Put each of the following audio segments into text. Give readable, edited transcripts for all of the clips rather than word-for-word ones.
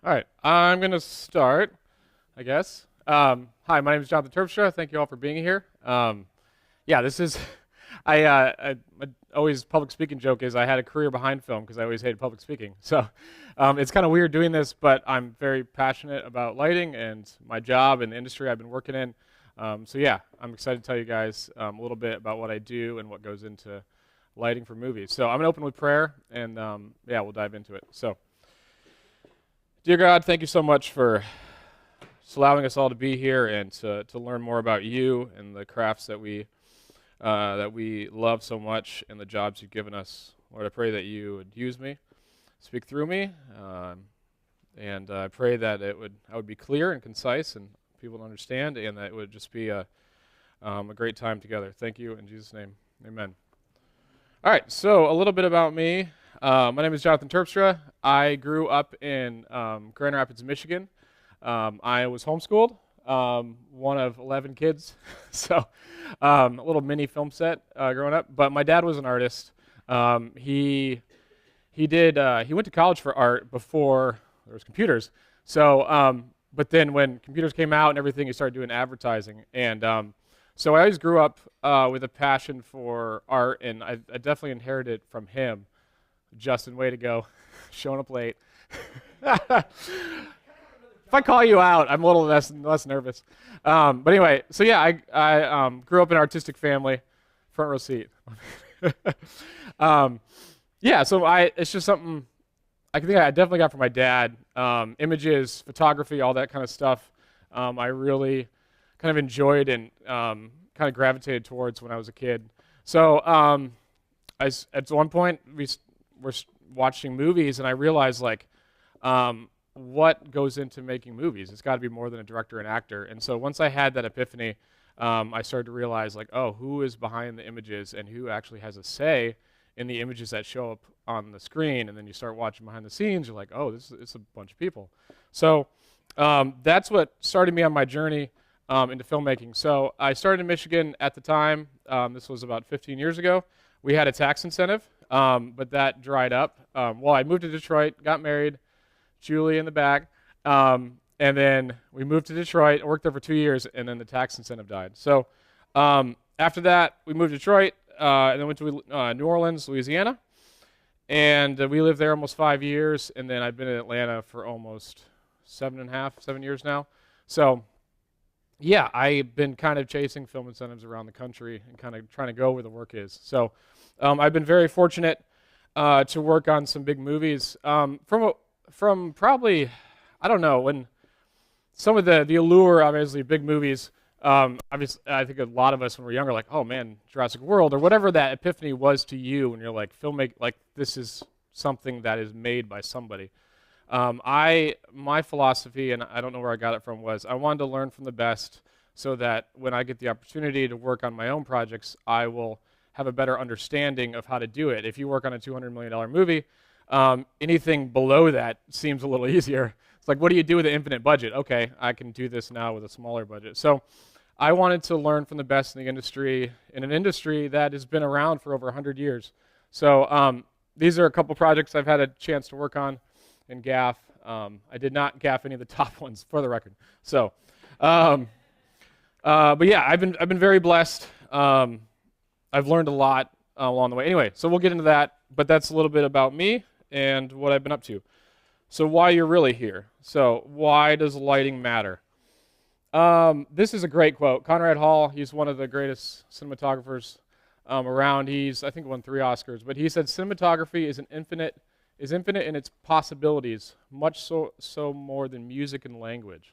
All right, I'm going to start, I guess. Hi, my name is Jonathan Terpstra. Thank you all for being here. Yeah, this is, my always public speaking joke is I had a career behind film because I always hated public speaking. So it's kind of weird doing this, but I'm very passionate about lighting and my job and the industry I've been working in. So yeah, I'm excited to tell you guys a little bit about what I do and what goes into lighting for movies. So I'm going to open with prayer, and yeah, we'll dive into it. So. Dear God, thank you so much for just allowing us all to be here and to learn more about you and the crafts that we love so much and the jobs you've given us. Lord, I pray that you would use me, speak through me, and I pray that I would be clear and concise and people would understand, and that it would just be a great time together. Thank you in Jesus' name, amen. All right, so a little bit about me. My name is Jonathan Terpstra. I grew up in Grand Rapids, Michigan. I was homeschooled, one of 11 kids, so a little mini film set growing up. But my dad was an artist. He went to college for art before there was computers. So, but then when computers came out and everything, he started doing advertising. And so I always grew up with a passion for art, and I definitely inherited it from him. Justin, way to go. Showing up late. If I call you out, I'm a little less nervous. But anyway, so yeah, I grew up in an artistic family, front row seat. Yeah, so it's just something I definitely got from my dad. Images, photography, all that kind of stuff. I really kind of enjoyed and kind of gravitated towards when I was a kid. So at one point, we're watching movies, and I realized what goes into making movies. It's got to be more than a director and actor. And so once I had that epiphany, I started to realize who is behind the images and who actually has a say in the images that show up on the screen. And then you start watching behind the scenes, you're like, oh, it's a bunch of people. So that's what started me on my journey into filmmaking. So I started in Michigan at the time. This was about 15 years ago. We had a tax incentive. But that dried up. Well, I moved to Detroit, got married, Julie in the back, and then we moved to Detroit, worked there for 2 years, and then the tax incentive died. So after that, we moved to Detroit, and then went to New Orleans, Louisiana, and we lived there almost 5 years, and then I've been in Atlanta for almost 7 years now. So yeah, I've been kind of chasing film incentives around the country and kind of trying to go where the work is. So I've been very fortunate to work on some big movies from probably, I don't know, when some of the allure, obviously, big movies, obviously, I think a lot of us when we're younger, like, oh man, Jurassic World, or whatever that epiphany was to you when you're like, this is something that is made by somebody. My philosophy, and I don't know where I got it from, was I wanted to learn from the best so that when I get the opportunity to work on my own projects, I will have a better understanding of how to do it. If you work on a $200 million movie, anything below that seems a little easier. It's like, what do you do with an infinite budget? Okay, I can do this now with a smaller budget. So I wanted to learn from the best in the industry, in an industry that has been around for over 100 years. So these are a couple projects I've had a chance to work on and gaff. I did not gaff any of the top ones, for the record. So, but yeah, I've been very blessed. I've learned a lot along the way. Anyway, so we'll get into that, but that's a little bit about me and what I've been up to. So why you're really here. So why does lighting matter? This is a great quote. Conrad Hall, he's one of the greatest cinematographers around. He's, I think, won 3 Oscars, but he said cinematography is infinite in its possibilities, much so more than music and language.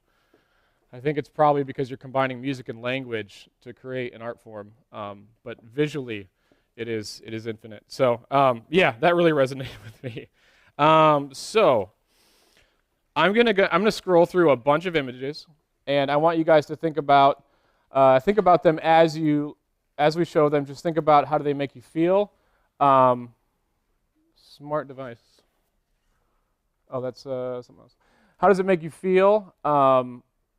I think it's probably because you're combining music and language to create an art form, but visually, it is infinite. So yeah, that really resonated with me. So I'm gonna scroll through a bunch of images, and I want you guys to think about them as we show them. Just think about how do they make you feel. Smart device. Oh, that's something else. How does it make you feel?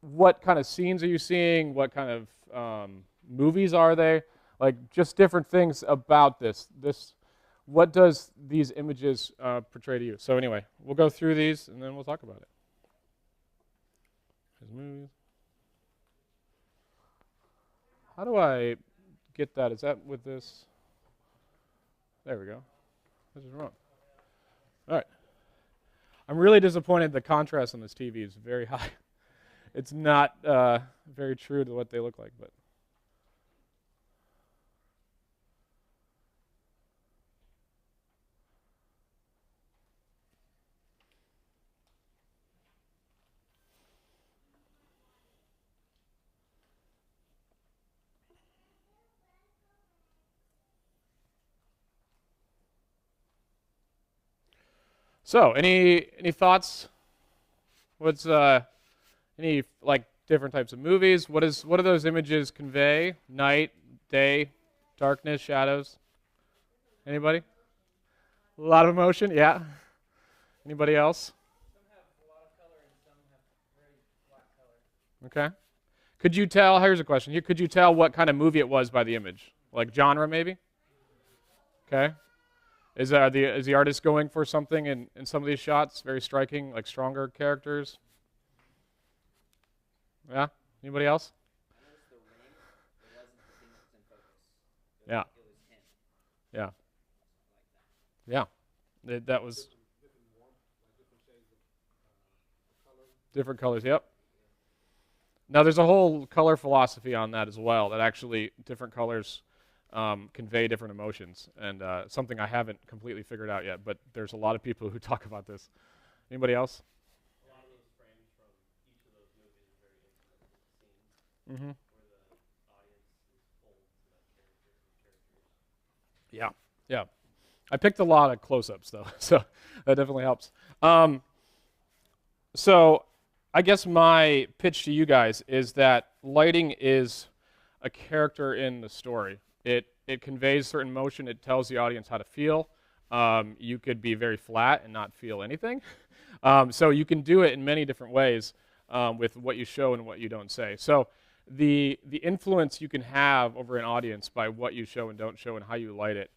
What kind of scenes are you seeing? What kind of movies are they? Like, just different things about this. What does these images portray to you? So anyway, we'll go through these and then we'll talk about it. His movies. How do I get that? Is that with this? There we go. This is wrong. All right. I'm really disappointed the contrast on this TV is very high. It's not very true to what they look like, but. So, any thoughts? What's any like different types of movies? What do those images convey? Night, day, darkness, shadows? Anybody? A lot of emotion, yeah. Anybody else? Some have a lot of color and some have very black color. Okay. Could you tell, here's a question here, could you tell what kind of movie it was by the image? Like genre maybe? Okay. Is the artist going for something in some of these shots? Very striking, like stronger characters? Yeah? Anybody else? I noticed the ring, it wasn't the thing that was in focus. Yeah. It was him. Yeah. Like that. Yeah. That was different colors, yep. Now there's a whole color philosophy on that as well, that actually different colors convey different emotions, and something I haven't completely figured out yet, but there's a lot of people who talk about this. Anybody else? A lot of those frames from each of those movies are very intimate with the scenes, Mm-hmm. where the audience is pulled to that character and characters. Yeah, yeah. I picked a lot of close-ups though, so that definitely helps. So I guess my pitch to you guys is that lighting is a character in the story. It conveys certain emotion. It tells the audience how to feel. You could be very flat and not feel anything. So you can do it in many different ways with what you show and what you don't say. So the influence you can have over an audience by what you show and don't show and how you light it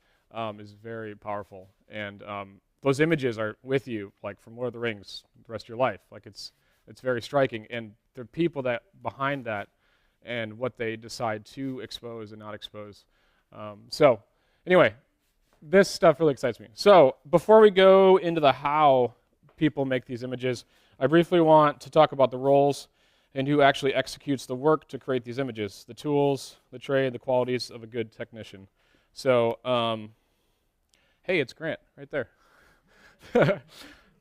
is very powerful. And those images are with you, like from Lord of the Rings, the rest of your life. Like it's very striking. And the people that behind that and what they decide to expose and not expose. So anyway, this stuff really excites me. So before we go into the how people make these images, I briefly want to talk about the roles and who actually executes the work to create these images, the tools, the trade, the qualities of a good technician. So, hey, it's Grant right there.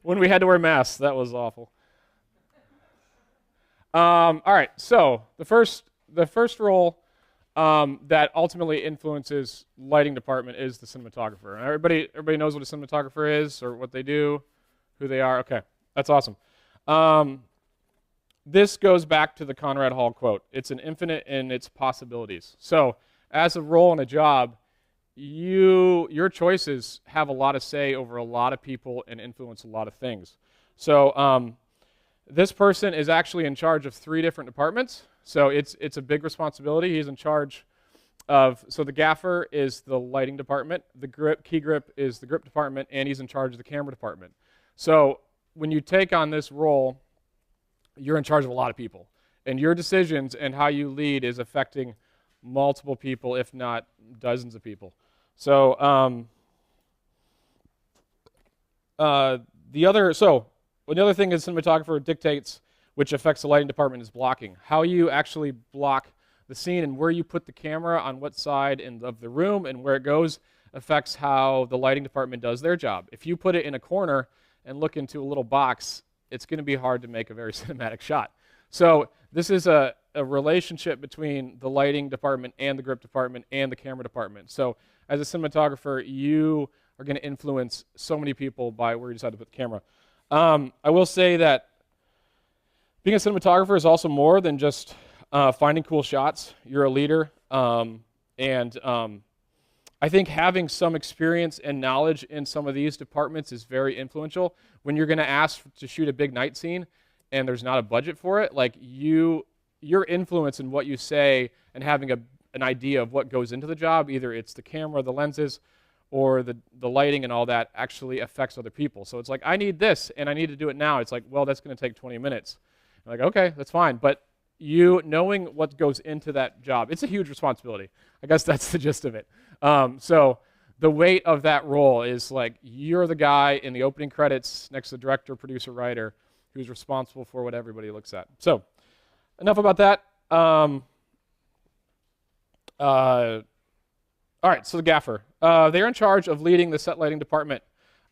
When we had to wear masks, that was awful. All right, so the first role that ultimately influences lighting department is the cinematographer. And everybody knows what a cinematographer is or what they do, who they are. Okay, that's awesome. This goes back to the Conrad Hall quote. It's an infinite in its possibilities. So as a role and a job, your choices have a lot of say over a lot of people and influence a lot of things. So this person is actually in charge of 3 different departments. So it's a big responsibility. He's in charge of, so the gaffer is the lighting department, the key grip is the grip department, and he's in charge of the camera department. So when you take on this role, you're in charge of a lot of people. And your decisions and how you lead is affecting multiple people, if not dozens of people. So the other thing is cinematographer dictates, which affects the lighting department, is blocking. How you actually block the scene and where you put the camera on what side of the room and where it goes affects how the lighting department does their job. If you put it in a corner and look into a little box, it's going to be hard to make a very cinematic shot. So this is a relationship between the lighting department and the grip department and the camera department. So as a cinematographer, you are going to influence so many people by where you decide to put the camera. I will say that being a cinematographer is also more than just finding cool shots. You're a leader, and I think having some experience and knowledge in some of these departments is very influential. When you're going to ask to shoot a big night scene and there's not a budget for it, like your influence in what you say and having an idea of what goes into the job, either it's the camera, the lenses, or the lighting and all that, actually affects other people. So it's like, I need this, and I need to do it now. It's like, well, that's going to take 20 minutes. Like, okay, that's fine. But you knowing what goes into that job, it's a huge responsibility. I guess that's the gist of it. So the weight of that role is like you're the guy in the opening credits next to the director, producer, writer who's responsible for what everybody looks at. So enough about that. All right, so the gaffer. They're in charge of leading the set lighting department.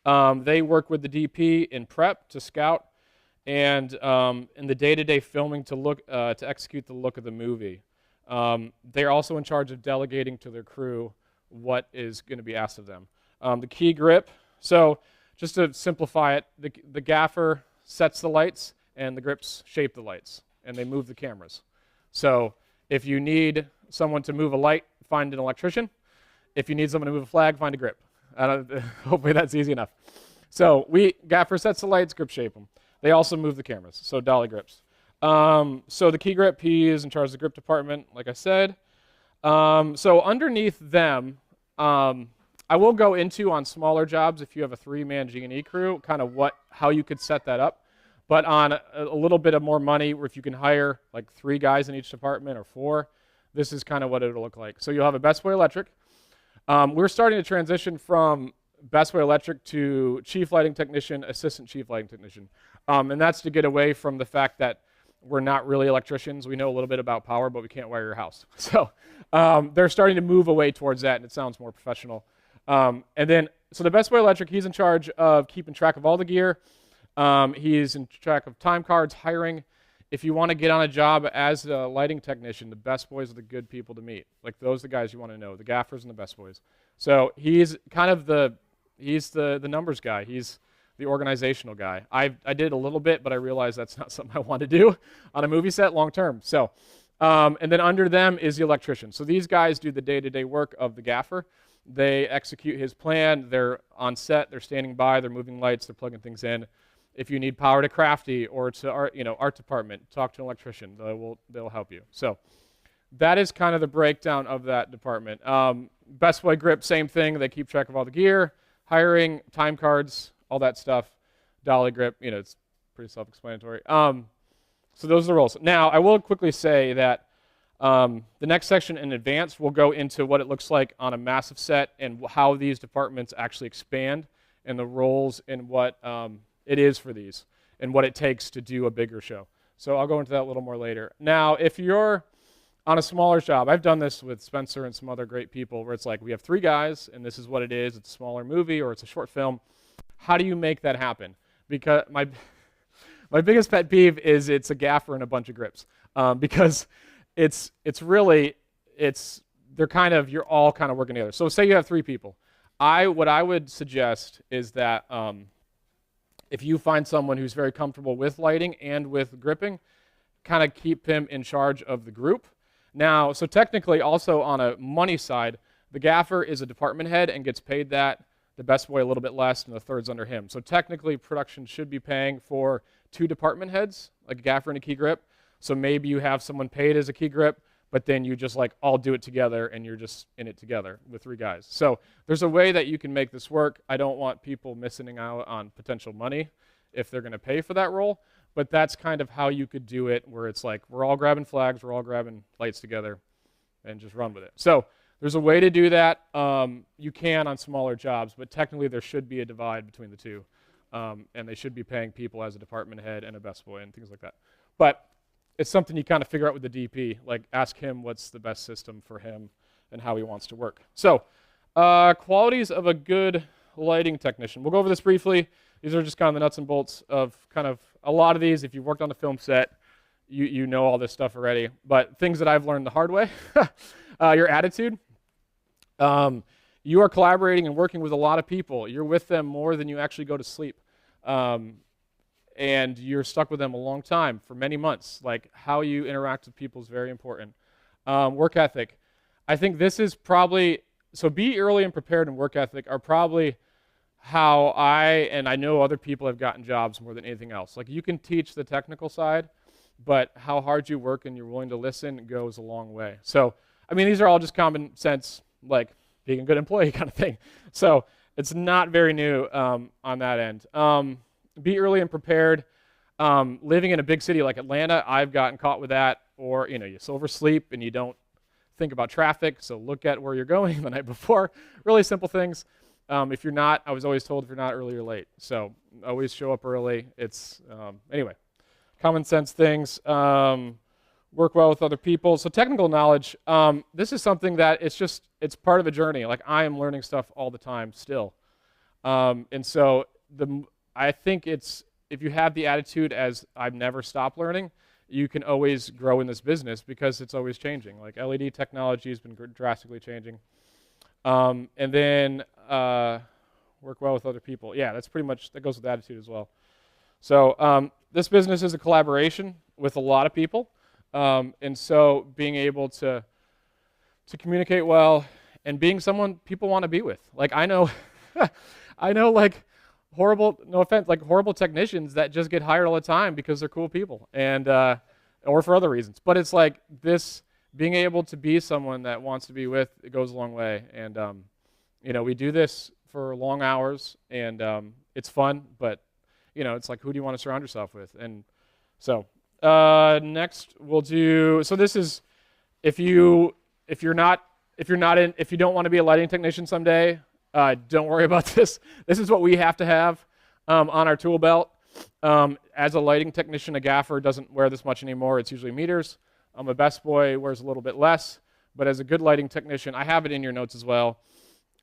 They work with the DP in prep to scout and in the day-to-day filming to execute the look of the movie. They're also in charge of delegating to their crew what is going to be asked of them. The key grip. So just to simplify it, the gaffer sets the lights and the grips shape the lights and they move the cameras. So if you need someone to move a light, find an electrician. If you need someone to move a flag, find a grip. Hopefully that's easy enough. So gaffer sets the lights, grip shape them. They also move the cameras, so dolly grips. So the key grip, he is in charge of the grip department, like I said. So underneath them, I will go into on smaller jobs if you have a 3-man G&E crew, kind of how you could set that up. But on a little bit of more money, or if you can hire like 3 guys in each department or 4, this is kind of what it'll look like. So you'll have a Best Boy Electric. We're starting to transition from Best Boy Electric to Chief Lighting Technician, Assistant Chief Lighting Technician. And that's to get away from the fact that we're not really electricians. We know a little bit about power, but we can't wire your house. So they're starting to move away towards that, and it sounds more professional. So the Best Boy Electric, he's in charge of keeping track of all the gear. He's in track of time cards, hiring. If you want to get on a job as a lighting technician, the best boys are the good people to meet. Like those are the guys you want to know, the gaffers and the best boys. So he's kind of the numbers guy. He's the organizational guy. I did a little bit, but I realized that's not something I want to do on a movie set long term. So, and then under them is the electrician. So these guys do the day-to-day work of the gaffer. They execute his plan. They're on set. They're standing by. They're moving lights. They're plugging things in. If you need power to crafty or to art department, talk to an electrician. They'll help you. So that is kind of the breakdown of that department. Best Boy Grip, same thing. They keep track of all the gear, hiring, time cards, all that stuff. Dolly Grip, it's pretty self-explanatory. So those are the roles. Now, I will quickly say that the next section in advance will go into what it looks like on a massive set and how these departments actually expand and the roles and what it is for these and what it takes to do a bigger show. So I'll go into that a little more later. Now, if you're on a smaller job, I've done this with Spencer and some other great people where it's like we have 3 guys and this is what it is. It's a smaller movie or it's a short film. How do you make that happen? Because my biggest pet peeve is it's a gaffer and a bunch of grips because you're all kind of working together. So say you have 3 people. What I would suggest is that if you find someone who's very comfortable with lighting and with gripping, kind of keep him in charge of the group. Now, so technically also on a money side, the gaffer is a department head and gets paid that, the best boy a little bit less, and the third's under him. So technically production should be paying for 2 department heads, like a gaffer and a key grip. So maybe you have someone paid as a key grip, but then you just like all do it together and you're just in it together with 3 guys. So there's a way that you can make this work. I don't want people missing out on potential money if they're going to pay for that role, but that's kind of how you could do it where it's like we're all grabbing flags, we're all grabbing lights together and just run with it. So there's a way to do that. You can on smaller jobs, but technically there should be a divide between the 2. And they should be paying people as a department head and a best boy and things like that. But it's something you kind of figure out with the DP, like ask him what's the best system for him and how he wants to work. So qualities of a good lighting technician. We'll go over this briefly. These are just kind of the nuts and bolts of kind of a lot of these. If you've worked on a film set, you know all this stuff already. But things that I've learned the hard way, your attitude. You are collaborating and working with a lot of people. You're with them more than you actually go to sleep. And you're stuck with them a long time for many months. Like how you interact with people is very important. Work ethic. I think this is probably, so be early and prepared and work ethic are probably how I know other people have gotten jobs more than anything else. Like you can teach the technical side, but how hard you work and you're willing to listen goes a long way. So, I mean, these are all just common sense, like being a good employee kind of thing. So it's not very new on that end. Be early and prepared. living in a big city like Atlanta, I've gotten caught with that, or you oversleep and you don't think about traffic, so look at where you're going the night before. Really simple things. If you're not, I was always told if you're not early, you're late. So always show up early. It's anyway, common sense things. Work well with other people. So technical knowledge. This is something that it's part of a journey. Like I am learning stuff all the time still, and so I think if you have the attitude as I've never stopped learning, you can always grow in this business because it's always changing. Like LED technology has been drastically changing. And then work well with other people. Yeah, that's pretty much, that goes with attitude as well. So this business is a collaboration with a lot of people. And so being able to communicate well and being someone people want to be with. Like I know, like horrible, no offense, like horrible technicians that just get hired all the time because they're cool people and, or for other reasons. But it's like this, being able to be someone that wants to be with, it goes a long way. And, we do this for long hours and it's fun, but it's like, who do you want to surround yourself with? And so next we'll do, so this is, if you don't want to be a lighting technician someday, don't worry about this. This is what we have to have on our tool belt. As a lighting technician, a gaffer doesn't wear this much anymore. It's usually meters. A best boy wears a little bit less, but as a good lighting technician, I have it in your notes as well.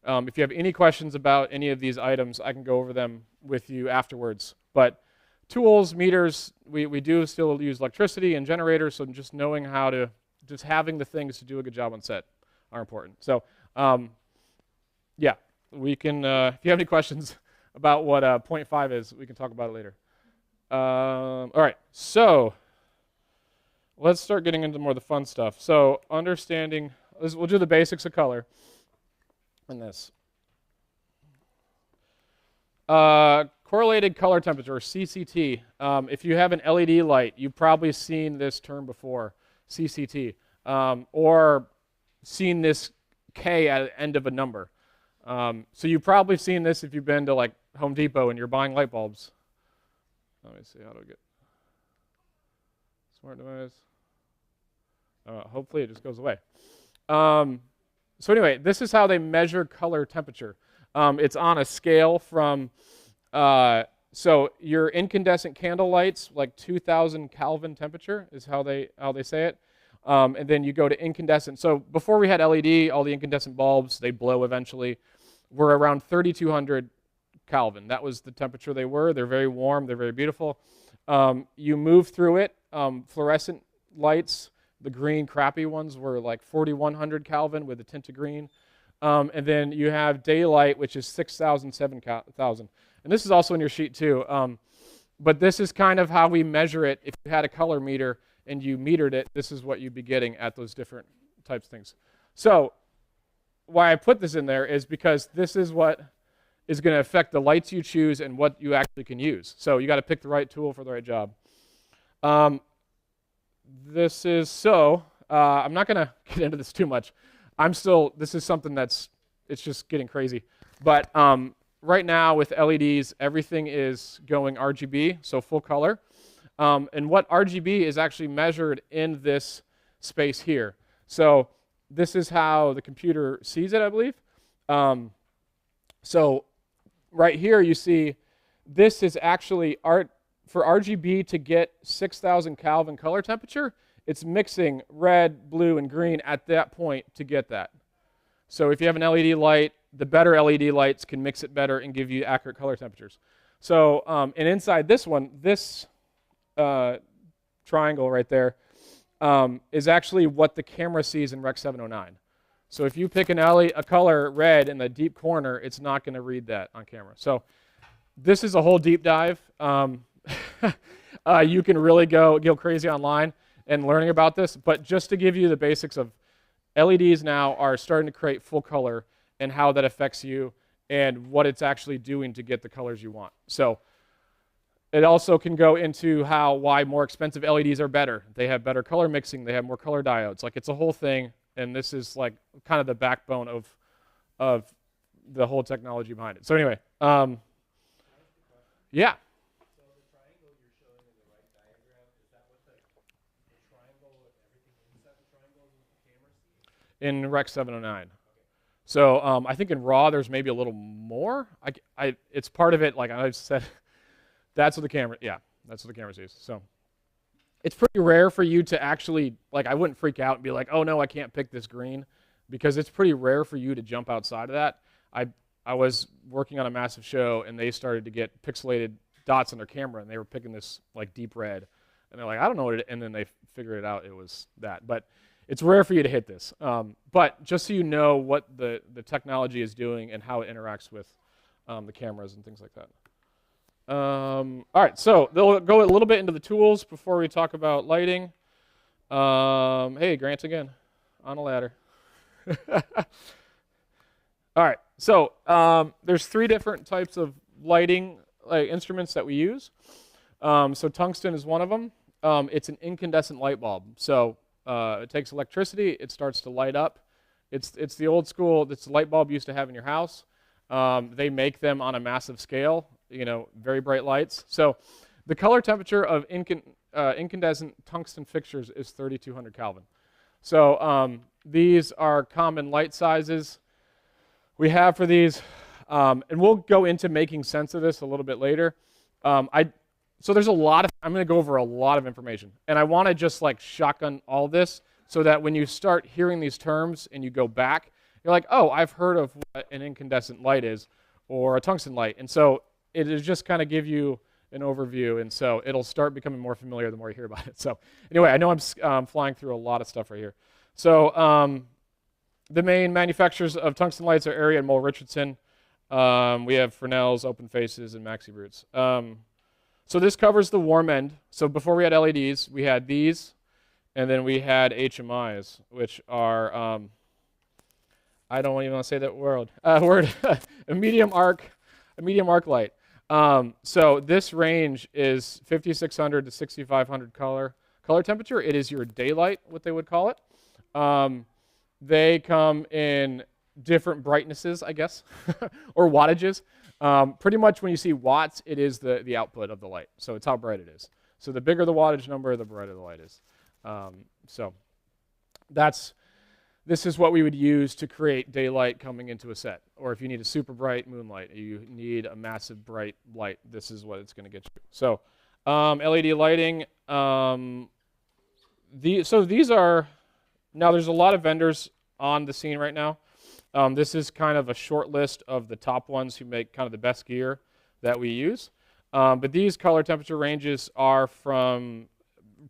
If you have any questions about any of these items, I can go over them with you afterwards. But tools, meters, we do still use electricity and generators, so just knowing how to, just having the things to do a good job on set are important. So, yeah, we can, if you have any questions about what 0.5 is, we can talk about it later. All right, so let's start getting into more of the fun stuff. So understanding, we'll do the basics of color in this. Correlated color temperature, or CCT. If you have an LED light, you've probably seen this term before, CCT, or seen this K at the end of a number. So you've probably seen this if you've been to like Home Depot and you're buying light bulbs. Let me see, how do I get smart device? Hopefully it just goes away. So anyway, this is how they measure color temperature. It's on a scale from, so your incandescent candle lights, like 2,000 Kelvin temperature is how they say it. And then you go to incandescent. So before we had LED, all the incandescent bulbs, they blow eventually, were around 3,200 Kelvin. That was the temperature they were. They're very warm. They're very beautiful. You move through it. Fluorescent lights, the green crappy ones, were like 4,100 Kelvin with a tint of green. And then you have daylight, which is 6,000, 7,000. And this is also in your sheet too. But this is kind of how we measure it. If you had a color meter and you metered it, this is what you'd be getting at those different types of things. So why I put this in there is because this is what is going to affect the lights you choose and what you actually can use. So you got to pick the right tool for the right job. This is so, I'm not going to get into this too much. This is something it's just getting crazy. But right now with LEDs, everything is going RGB, so full color. And what RGB is actually measured in this space here. So this is how the computer sees it, I believe. So right here you see this is actually for RGB to get 6,000 Kelvin color temperature, it's mixing red, blue, and green at that point to get that. So if you have an LED light, the better LED lights can mix it better and give you accurate color temperatures. So, and inside this one, this triangle right there is actually what the camera sees in Rec 709. So if you pick a color red in the deep corner, it's not going to read that on camera. So this is a whole deep dive. You can really go crazy online and learning about this, but just to give you the basics of LEDs now are starting to create full color and how that affects you and what it's actually doing to get the colors you want. So it also can go into why more expensive LEDs are better. They have better color mixing. They have more color diodes. Like it's a whole thing, and this is like kind of the backbone of the whole technology behind it. So anyway, yeah. So the triangle you're showing in the in Rec 709. So I think in RAW there's maybe a little more. It's part of it. Like I said, that's what the camera. Yeah, that's what the cameras use. So it's pretty rare for you to actually like. I wouldn't freak out and be like, oh no, I can't pick this green, because it's pretty rare for you to jump outside of that. I was working on a massive show and they started to get pixelated dots on their camera and they were picking this like deep red, and they're like, I don't know what it is, and then they figured it out. It was that, but. It's rare for you to hit this, but just so you know what the technology is doing and how it interacts with the cameras and things like that. All right, so they'll go a little bit into the tools before we talk about lighting. Hey, Grant again, on a ladder. All right, so there's 3 different types of lighting instruments that we use. So tungsten is one of them. It's an incandescent light bulb. So it takes electricity, it starts to light up. It's the old school, it's the light bulb you used to have in your house. They make them on a massive scale, very bright lights. So the color temperature of incandescent tungsten fixtures is 3200 Kelvin. So these are common light sizes we have for these. And we'll go into making sense of this a little bit later. So there's I'm going to go over a lot of information, and I want to just like shotgun all this so that when you start hearing these terms and you go back, you're like, oh, I've heard of what an incandescent light is or a tungsten light. And so it is just kind of give you an overview, and so it'll start becoming more familiar the more you hear about it. So anyway, I know I'm flying through a lot of stuff right here. So the main manufacturers of tungsten lights are Arri and Mole Richardson. We have Fresnel's, Open Faces, and Maxi Brutes. So this covers the warm end. So before we had LEDs, we had these, and then we had HMIs, which are, I don't even want to say that word, a medium arc light. So this range is 5600 to 6500 color temperature. It is your daylight, what they would call it. They come in different brightnesses, I guess, or wattages. Pretty much when you see watts, it is the output of the light. So it's how bright it is. So the bigger the wattage number, the brighter the light is. So this is what we would use to create daylight coming into a set. Or if you need a super bright moonlight, you need a massive bright light, this is what it's going to get you. So LED lighting, these are, now there's a lot of vendors on the scene right now. This is kind of a short list of the top ones who make kind of the best gear that we use. But these color temperature ranges are from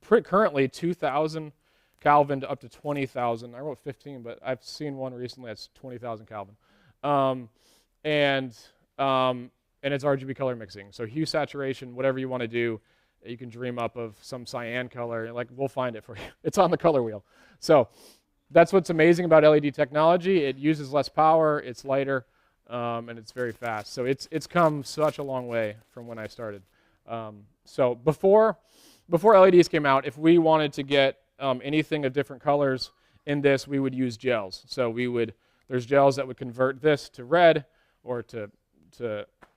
currently 2,000 Kelvin to up to 20,000. I wrote 15, but I've seen one recently that's 20,000 Kelvin. And it's RGB color mixing. So hue saturation, whatever you want to do, you can dream up of some cyan color. Like, we'll find it for you. It's on the color wheel. So that's what's amazing about LED technology. It uses less power, it's lighter, and it's very fast. So it's come such a long way from when I started. So before LEDs came out, if we wanted to get anything of different colors in this, we would use gels. So there's gels that would convert this to red, or to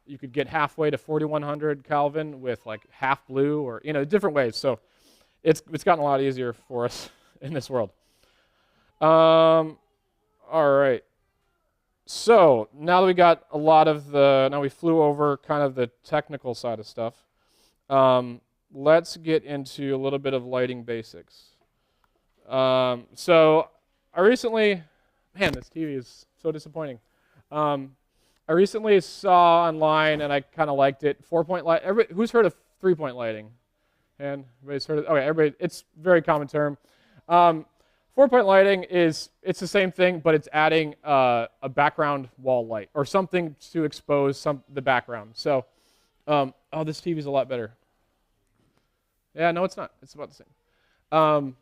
you could get halfway to 4100 Kelvin with like half blue, or different ways. So it's gotten a lot easier for us in this world. All right. So now that we got a lot of now we flew over kind of the technical side of stuff. Let's get into a little bit of lighting basics. So I recently, man, this TV is so disappointing. I recently saw online, and I kind of liked it. 4-point light. Who's heard of 3-point lighting? And everybody's heard of. Okay, everybody. It's a very common term. 4-point lighting it's the same thing, but it's adding a background wall light or something to expose the background. So, oh, this TV's a lot better. Yeah, no, it's not. It's about the same.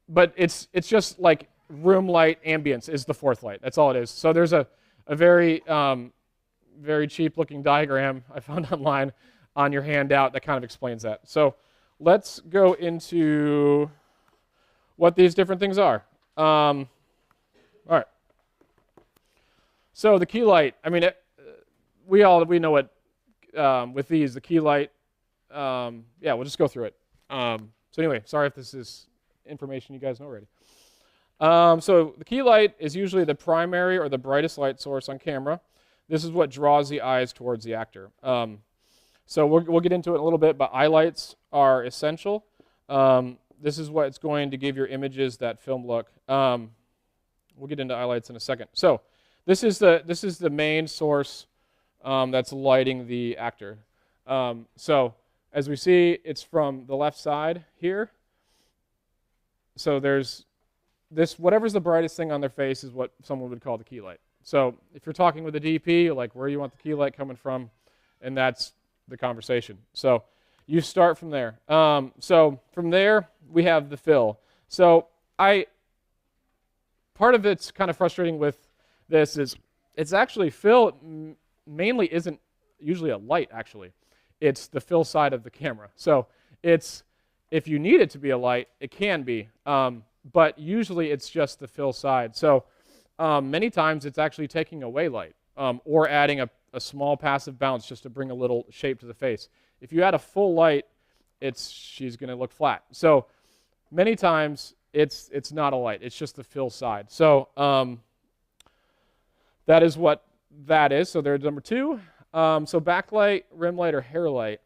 But it's just like room light ambience is the fourth light. That's all it is. So there's a very very cheap looking diagram I found online on your handout that kind of explains that. So let's go into what these different things are. All right. So the key light, I mean, we know what, with these, the key light, yeah, we'll just go through it. So anyway, sorry if this is information you guys know already. So the key light is usually the primary or the brightest light source on camera. This is what draws the eyes towards the actor. So we'll get into it in a little bit, but eye lights are essential. This is what's going to give your images that film look. We'll get into eye lights in a second. So this is the main source that's lighting the actor. So as we see, it's from the left side here. So there's this, whatever's the brightest thing on their face is what someone would call the key light. So if you're talking with a DP, like where you want the key light coming from, and that's the conversation. So you start from there. So from there, we have the fill. So part of it's kind of frustrating with this is it's actually fill mainly isn't usually a light, actually. It's the fill side of the camera. So it's, if you need it to be a light, it can be. But usually it's just the fill side. So many times it's actually taking away light or adding a small passive bounce just to bring a little shape to the face. If you add a full light, she's going to look flat. So many times it's not a light. It's just the fill side. So that is what that is. So there's number two. So backlight, rim light, or hair light.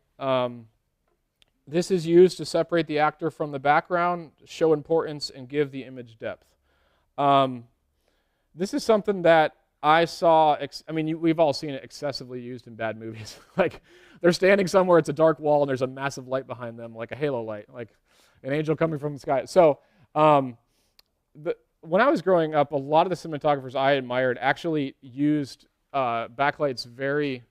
This is used to separate the actor from the background, show importance, and give the image depth. This is something that I saw, we've all seen it excessively used in bad movies. Like, they're standing somewhere, it's a dark wall, and there's a massive light behind them, like a halo light, like an angel coming from the sky. So when I was growing up, a lot of the cinematographers I admired actually used backlights very,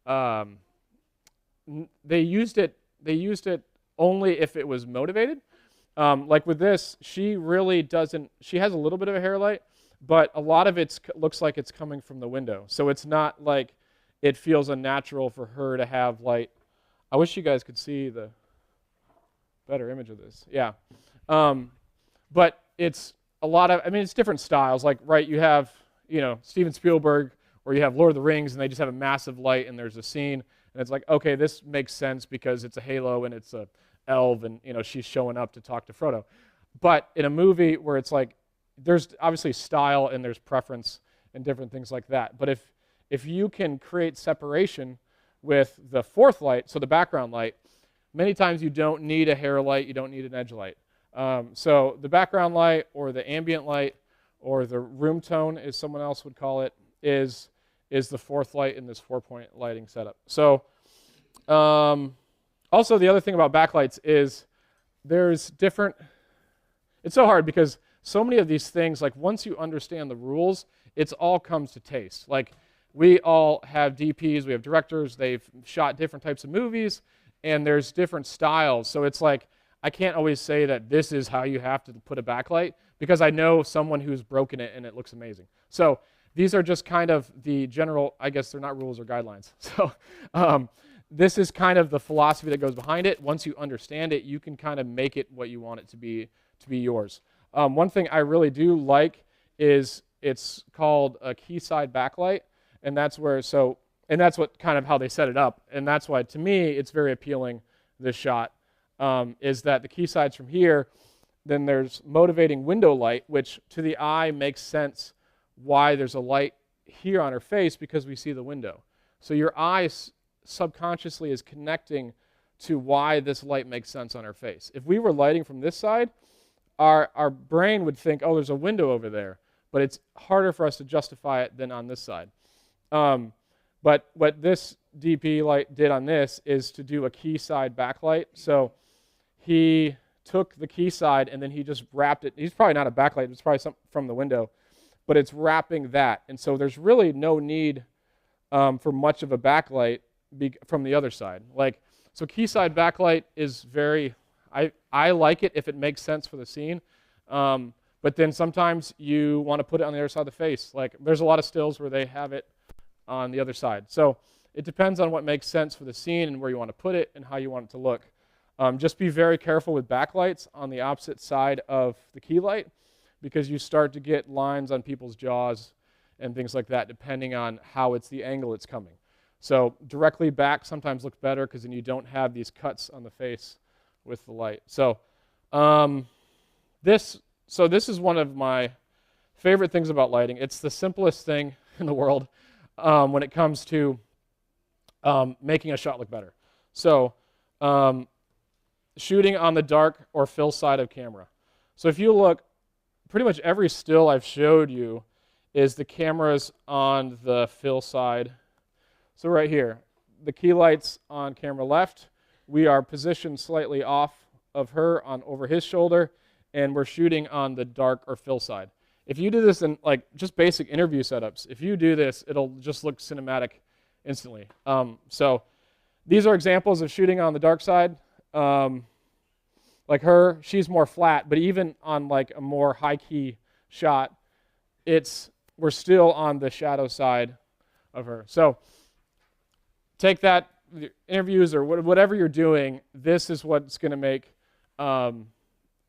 they used it only if it was motivated. Like with this, she really doesn't, she has a little bit of a hair light, but a lot of it looks like it's coming from the window. So it's not like it feels unnatural for her to have light. I wish you guys could see the better image of this. Yeah. But it's a lot of, it's different styles. Like, right, you have, Steven Spielberg, or you have Lord of the Rings, and they just have a massive light, and there's a scene, and it's like, okay, this makes sense because it's a halo, and it's a elf, and, she's showing up to talk to Frodo. But in a movie where it's like, there's obviously style and there's preference and different things like that. But if you can create separation with the fourth light, so the background light, many times you don't need a hair light, you don't need an edge light. So the background light or the ambient light or the room tone, as someone else would call it, is the fourth light in this 4-point lighting setup. So also the other thing about backlights is there's different, it's so hard because so many of these things, like once you understand the rules, it all comes to taste. Like we all have DPs, we have directors, they've shot different types of movies, and there's different styles. So it's like, I can't always say that this is how you have to put a backlight because I know someone who's broken it and it looks amazing. So these are just kind of the general, I guess they're not rules or guidelines. So this is kind of the philosophy that goes behind it. Once you understand it, you can kind of make it what you want it to be yours. One thing I really do like is it's called a keyside backlight, and that's what kind of how they set it up, and that's why to me it's very appealing. This shot is that the keyside's from here, then there's motivating window light, which to the eye makes sense why there's a light here on her face because we see the window. So your eye subconsciously is connecting to why this light makes sense on her face. If we were lighting from this side, our brain would think, oh, there's a window over there, but it's harder for us to justify it than on this side. But what this DP light did on this is to do a key side backlight. So he took the key side and then he just wrapped it. He's probably not a backlight, it's probably something from the window, but it's wrapping that. And so there's really no need for much of a backlight from the other side. So key side backlight is very, I like it if it makes sense for the scene. But then sometimes you want to put it on the other side of the face. Like there's a lot of stills where they have it on the other side. So it depends on what makes sense for the scene and where you want to put it and how you want it to look. Just be very careful with backlights on the opposite side of the key light because you start to get lines on people's jaws and things like that depending on how it's the angle it's coming. So directly back sometimes looks better because then you don't have these cuts on the face with the light. So this So this is one of my favorite things about lighting. It's the simplest thing in the world when it comes to making a shot look better. So shooting on the dark or fill side of camera. So if you look, pretty much every still I've showed you is the cameras on the fill side. So right here, the key light's on camera left. We are positioned slightly off of her on over his shoulder, and we're shooting on the dark or fill side. If you do this in like just basic interview setups, if you do this, it'll just look cinematic instantly. So these are examples of shooting on the dark side. Like her, she's more flat, but even on like a more high key shot, we're still on the shadow side of her. So take that, interviews or whatever you're doing, this is what's going to make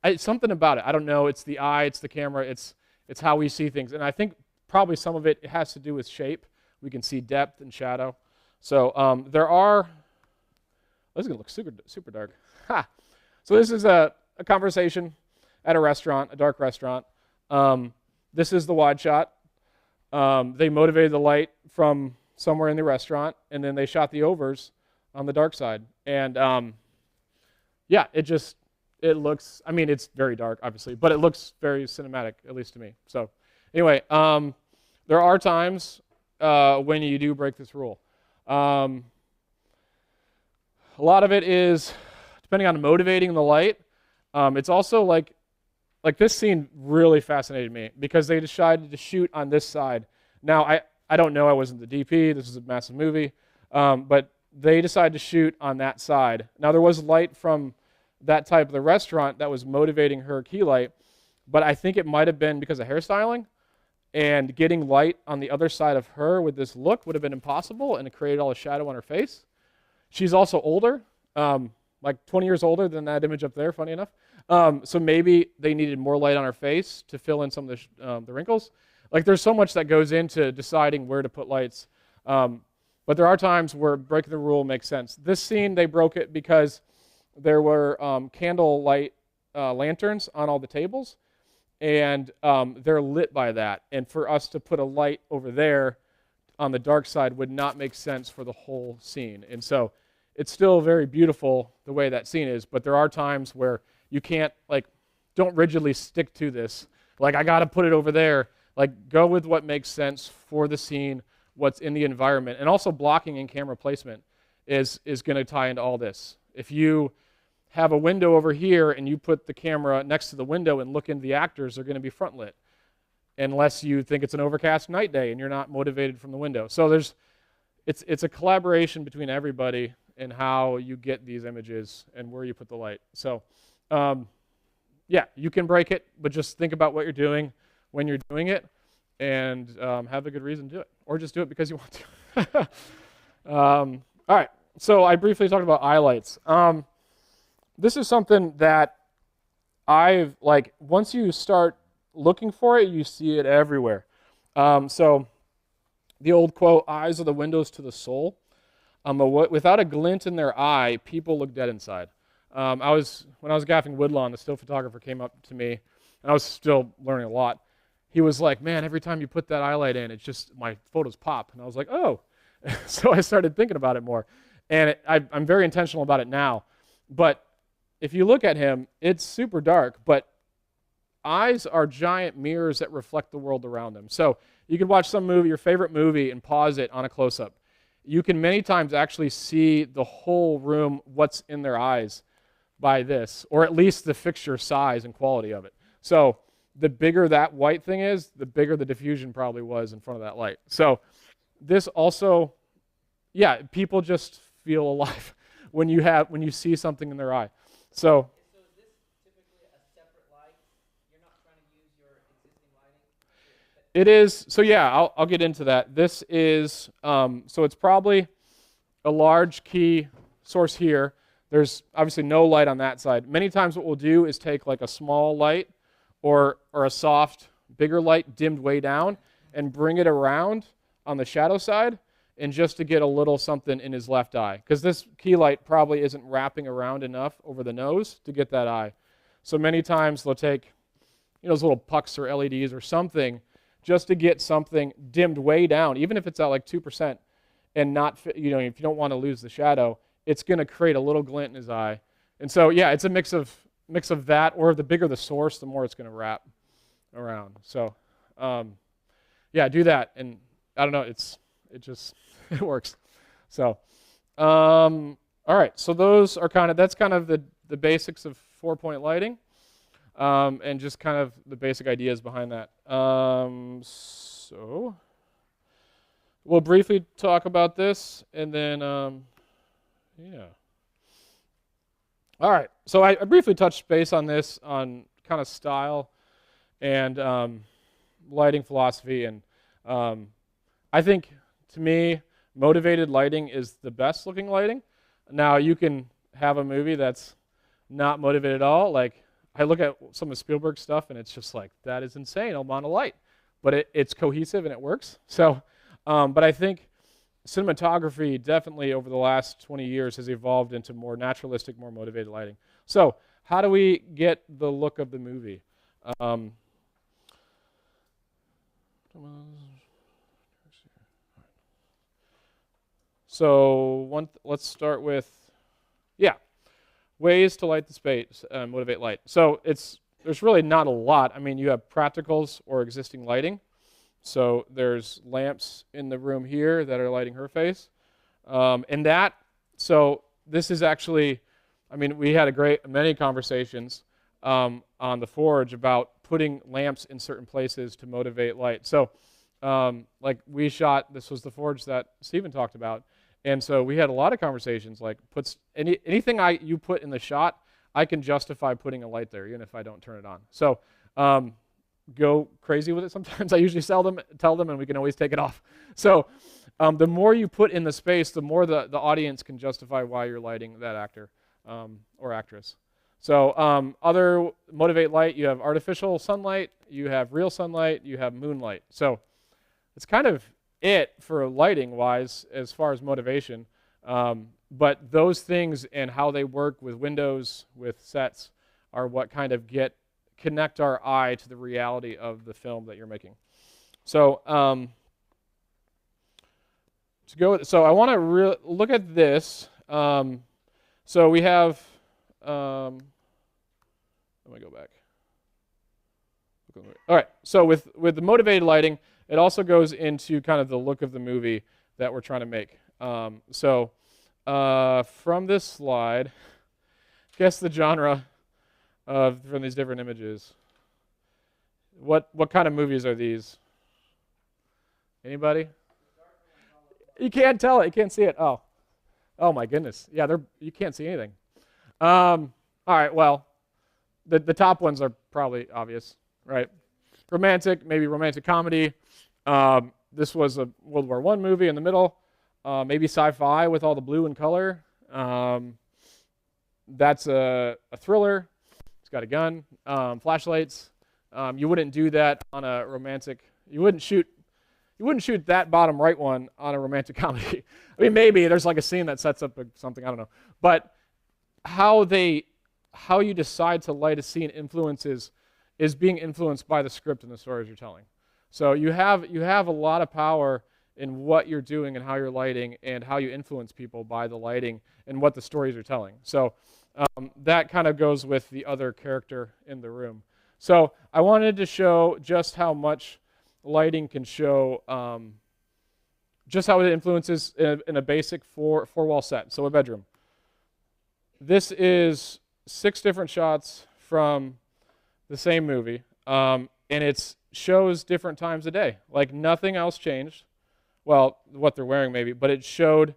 it's something about it. I don't know. It's the eye, it's the camera, it's how we see things. And I think probably some of it has to do with shape. We can see depth and shadow. So this is going to look super dark. Ha! So this is a conversation at a restaurant, a dark restaurant. This is the wide shot. They motivated the light from somewhere in the restaurant, and then they shot the overs on the dark side. And yeah, it looks, I mean, it's very dark, obviously, but it looks very cinematic, at least to me. So anyway, there are times when you do break this rule. A lot of it is depending on motivating the light. It's also like this scene really fascinated me because they decided to shoot on this side. Now, I don't know, I wasn't the DP, this is a massive movie, but they decided to shoot on that side. Now, there was light from that type of the restaurant that was motivating her key light, but I think it might have been because of hairstyling, and getting light on the other side of her with this look would have been impossible, and it created all the shadow on her face. She's also older, like 20 years older than that image up there, funny enough. So maybe they needed more light on her face to fill in some of the wrinkles. Like there's so much that goes into deciding where to put lights. But there are times where breaking the rule makes sense. This scene, they broke it because there were candle light lanterns on all the tables, and they're lit by that. And for us to put a light over there on the dark side would not make sense for the whole scene. And so it's still very beautiful the way that scene is, but there are times where you can't, like, don't rigidly stick to this. Like, I got to put it over there. Like, go with what makes sense for the scene, what's in the environment. And also blocking and camera placement is going to tie into all this. If you have a window over here and you put the camera next to the window and look into the actors, they're going to be front lit, unless you think it's an overcast night day and you're not motivated from the window. So it's a collaboration between everybody in how you get these images and where you put the light. So yeah, you can break it, but just think about what you're doing when you're doing it, and have a good reason to do it, or just do it because you want to. All right, so I briefly talked about eye lights. This is something that once you start looking for it, you see it everywhere. So the old quote, eyes are the windows to the soul. Without a glint in their eye, people look dead inside. When I was gaffing Woodlawn, the still photographer came up to me, and I was still learning a lot. He was like, man, every time you put that eye light in, it's just, my photos pop. And I was like, oh. So I started thinking about it more. And I'm very intentional about it now. But if you look at him, it's super dark, but eyes are giant mirrors that reflect the world around them. So you can watch some movie, your favorite movie, and pause it on a close-up. You can many times actually see the whole room, what's in their eyes by this, or at least the fixture size and quality of it. So the bigger that white thing is, the bigger the diffusion probably was in front of that light. So this also, yeah, people just feel alive when you see something in their eye. So So is this typically a separate light? You're not trying to use your existing lighting? it is, so yeah, I'll get into that. This is, so it's probably a large key source here. There's obviously no light on that side. Many times what we'll do is take like a small light or a soft, bigger light dimmed way down and bring it around on the shadow side, and just to get a little something in his left eye, because this key light probably isn't wrapping around enough over the nose to get that eye. So many times they'll take those little pucks or LEDs or something, just to get something dimmed way down, even if it's at like 2%, and not, if you don't want to lose the shadow, it's going to create a little glint in his eye. And so, yeah, it's a mix of that, or the bigger the source, the more it's going to wrap around. So, yeah, do that, and I don't know, it it works. So, all right, so those are that's kind of the basics of 4-point lighting, and just kind of the basic ideas behind that. So we'll briefly talk about this, and then, yeah. All right, so I briefly touched base on this, on kind of style and lighting philosophy, and I think, to me, motivated lighting is the best looking lighting. Now, you can have a movie that's not motivated at all. Like, I look at some of Spielberg's stuff, and it's just like, that is insane amount of light. But it's cohesive, and it works. So, but I think cinematography definitely over the last 20 years has evolved into more naturalistic, more motivated lighting. So, how do we get the look of the movie? So let's start with, ways to light the space, motivate light. So there's really not a lot. I mean, you have practicals or existing lighting. So there's lamps in the room here that are lighting her face. So this is actually, I mean, we had many conversations on the Forge about putting lamps in certain places to motivate light. So like we shot, this was the Forge that Stephen talked about. And so we had a lot of conversations, like anything you put in the shot, I can justify putting a light there, even if I don't turn it on. So go crazy with it sometimes. I usually tell them, and we can always take it off. So the more you put in the space, the more the audience can justify why you're lighting that actor or actress. So other motivate light, you have artificial sunlight, you have real sunlight, you have moonlight. So it's kind of it for lighting wise as far as motivation, but those things and how they work with windows, with sets, are what kind of connect our eye to the reality of the film that you're making. So so I want to look at this. So we have let me go back. All right, so with the motivated lighting, it also goes into kind of the look of the movie that we're trying to make. So from this slide, guess the genre from these different images. What kind of movies are these? Anybody? You can't tell it. You can't see it. Oh my goodness. Yeah, you can't see anything. All right. Well, the top ones are probably obvious, right? Romantic, maybe romantic comedy. This was a World War I movie in the middle. Maybe sci-fi with all the blue and color. That's a thriller. It's got a gun, flashlights. You wouldn't do that on a romantic. You wouldn't shoot that bottom right one on a romantic comedy. I mean, maybe there's like a scene that sets up something. I don't know. But how you decide to light a scene is being influenced by the script and the stories you're telling. So you have a lot of power in what you're doing and how you're lighting and how you influence people by the lighting and what the stories you're telling. So that kind of goes with the other character in the room. So I wanted to show just how much lighting can show, just how it influences in a basic four-wall set. So a bedroom. This is 6 different shots from the same movie, and it shows different times a day. Like nothing else changed. Well, what they're wearing maybe, but it showed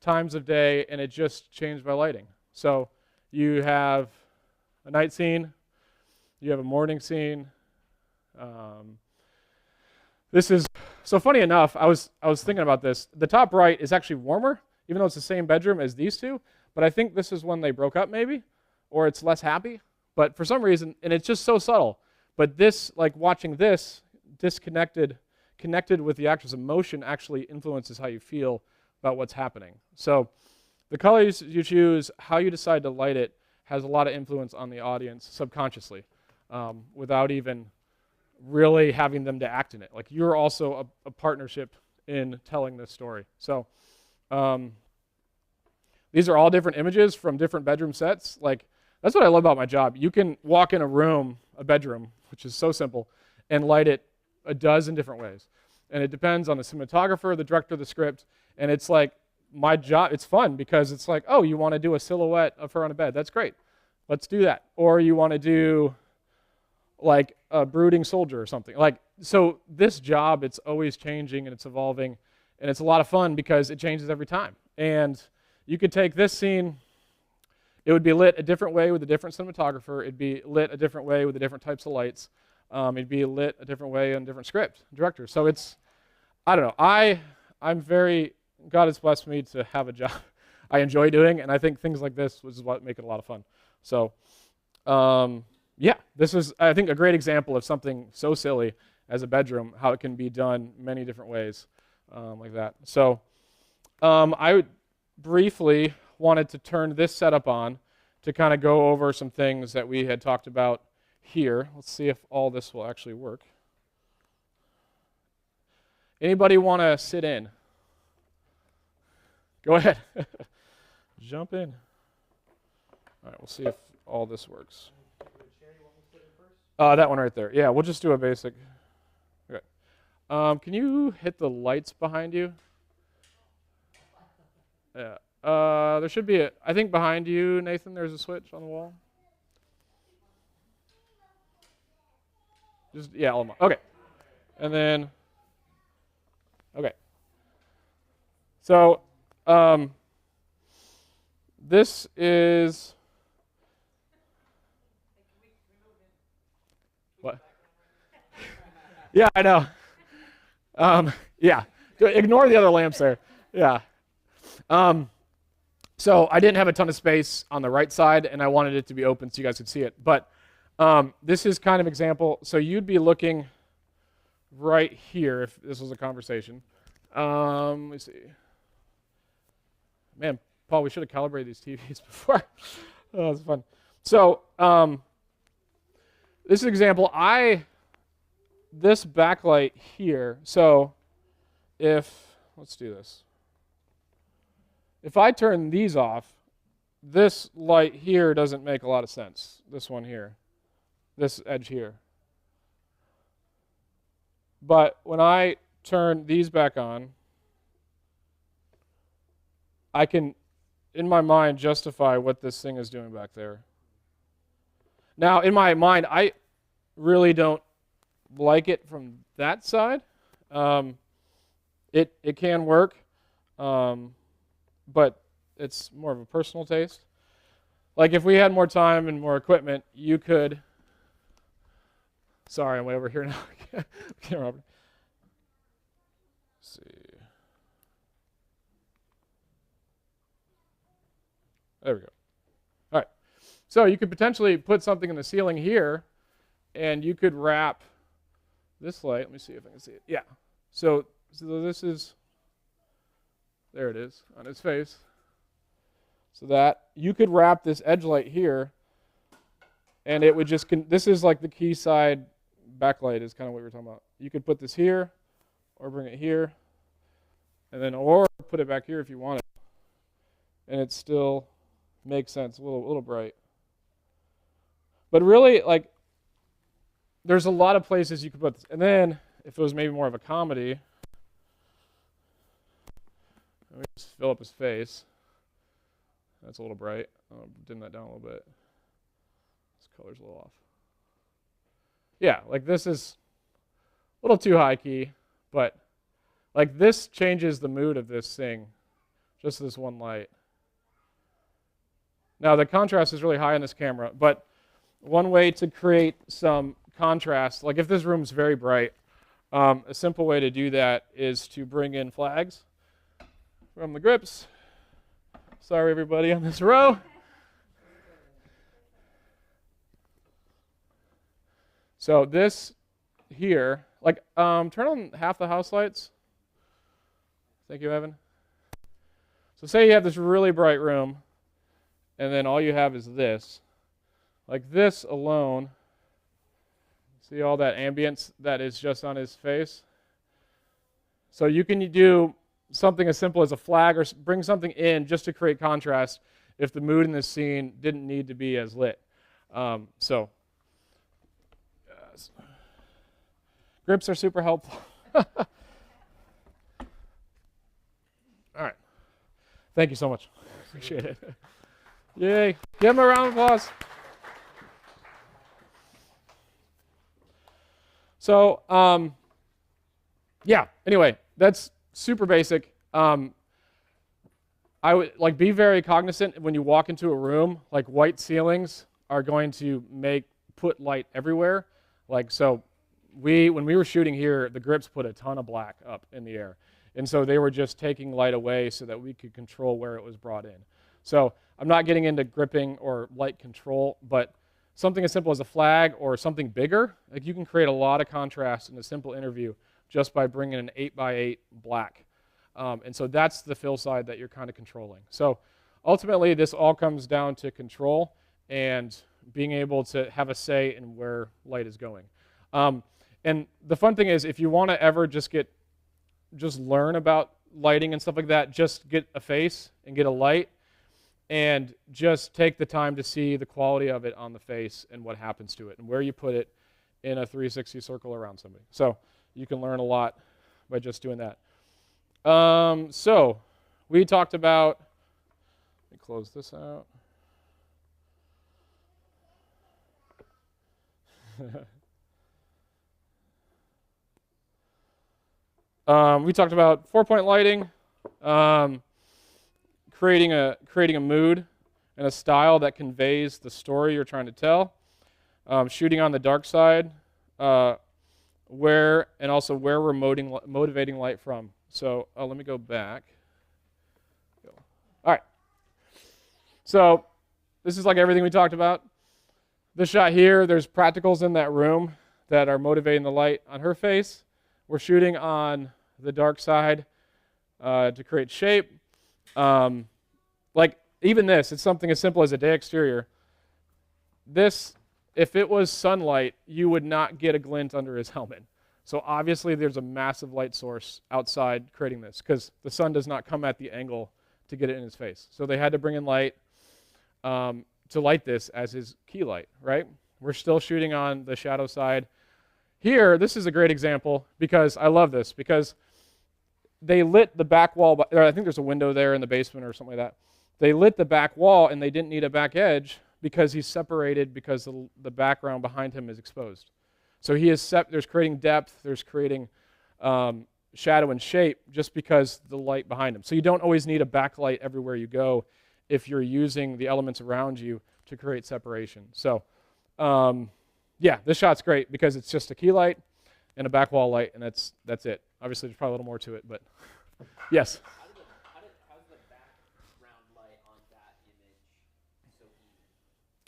times of day, and it just changed by lighting. So you have a night scene, you have a morning scene. This is so funny enough. I was thinking about this. The top right is actually warmer, even though it's the same bedroom as these two. But I think this is when they broke up, maybe, or it's less happy. But for some reason, and it's just so subtle. But this, like watching this, connected with the actor's emotion, actually influences how you feel about what's happening. So the colors you choose, how you decide to light it, has a lot of influence on the audience subconsciously. without even really having them to act in it. Like you're also a partnership in telling this story. So these are all different images from different bedroom sets. Like that's what I love about my job. You can walk in a bedroom, which is so simple, and light it a dozen different ways. And it depends on the cinematographer, the director, the script. And it's like my job, it's fun because it's like, oh, you want to do a silhouette of her on a bed. That's great. Let's do that. Or you want to do like a brooding soldier or something. Like, so this job, it's always changing and it's evolving. And it's a lot of fun because it changes every time. And you could take this scene, it would be lit a different way with a different cinematographer. It'd be lit a different way with the different types of lights. It'd be lit a different way in different script directors. So it's, I don't know. I'm very, God has blessed me to have a job I enjoy doing, and I think things like this is what make it a lot of fun. So, yeah, this is, I think, a great example of something so silly as a bedroom, how it can be done many different ways like that. So, I briefly wanted to turn this setup on to kind of go over some things that we had talked about here. Let's see if all this will actually work. Anybody want to sit in? Go ahead. Jump in. All right, we'll see if all this works. That one right there. Yeah, we'll just do a basic. Okay. Can you hit the lights behind you? Yeah. There should be I think behind you, Nathan, there's a switch on the wall. Just, yeah, all okay. And then, okay. So, this is, what? Yeah, I know. Yeah, ignore the other lamps there. Yeah. So I didn't have a ton of space on the right side, and I wanted it to be open so you guys could see it. But this is kind of example. So you'd be looking right here if this was a conversation. Let me see. Man, Paul, we should have calibrated these TVs before. Oh, that's fun. So this is an example. This backlight here. So let's do this. If I turn these off, this light here doesn't make a lot of sense. This one here, this edge here. But when I turn these back on, I can, in my mind, justify what this thing is doing back there. Now, in my mind, I really don't like it from that side. It can work, but it's more of a personal taste. Like if we had more time and more equipment, you could. Sorry, I'm way over here now. Can't remember. Let's see. There we go. All right. So you could potentially put something in the ceiling here, and you could wrap this light. Let me see if I can see it. Yeah. So this is, there it is on its face. So that you could wrap this edge light here, and it would just, this is like the key side backlight is kind of what we were talking about. You could put this here, or bring it here, and then, or put it back here if you want it. And it still makes sense, a little bright. But really, like, there's a lot of places you could put this. And then, if it was maybe more of a comedy, let me just fill up his face. That's a little bright. I'll dim that down a little bit. This color's a little off. Yeah, like this is a little too high key, but like this changes the mood of this thing, just this one light. Now the contrast is really high on this camera, but one way to create some contrast, like if this room's very bright, a simple way to do that is to bring in flags from the grips. Sorry everybody on this row. So this here, like turn on half the house lights. Thank you, Evan. So say you have this really bright room, and then all you have is this. Like this alone See all that ambience that is just on his face? So you can do something as simple as a flag or bring something in just to create contrast if the mood in this scene didn't need to be as lit. Grips are super helpful. All right. Thank you so much. Appreciate it. Yay. Give him a round of applause. So, yeah, anyway, that's super basic. I would be very cognizant when you walk into a room, like white ceilings are going to put light everywhere. So when we were shooting here, the grips put a ton of black up in the air. And so they were just taking light away so that we could control where it was brought in. So I'm not getting into gripping or light control, but something as simple as a flag or something bigger, like you can create a lot of contrast in a simple interview just by bringing an 8x8 black. And so that's the fill side that you're kind of controlling. So ultimately, this all comes down to control and being able to have a say in where light is going. And the fun thing is, if you want to ever just learn about lighting and stuff like that, just get a face and get a light and just take the time to see the quality of it on the face and what happens to it and where you put it in a 360 circle around somebody. So you can learn a lot by just doing that. So we talked about, let me close this out. We talked about 4-point lighting, creating a mood and a style that conveys the story you're trying to tell, shooting on the dark side, where we're motivating light from. So let me go back. All right. So this is like everything we talked about. This shot here, there's practicals in that room that are motivating the light on her face. We're shooting on the dark side to create shape. Like even this, it's something as simple as a day exterior. This, if it was sunlight, you would not get a glint under his helmet. So obviously there's a massive light source outside creating this because the sun does not come at the angle to get it in his face. So they had to bring in light to light this as his key light, right? We're still shooting on the shadow side. Here, this is a great example because I love this because they lit the back wall, or I think there's a window there in the basement or something like that. They lit the back wall and they didn't need a back edge because he's separated because the background behind him is exposed. So he is there's creating depth, there's creating shadow and shape just because the light behind him. So you don't always need a backlight everywhere you go if you're using the elements around you to create separation. So yeah, this shot's great because it's just a key light and a back wall light, and that's it. Obviously, there's probably a little more to it, but yes? How's the background light on that image so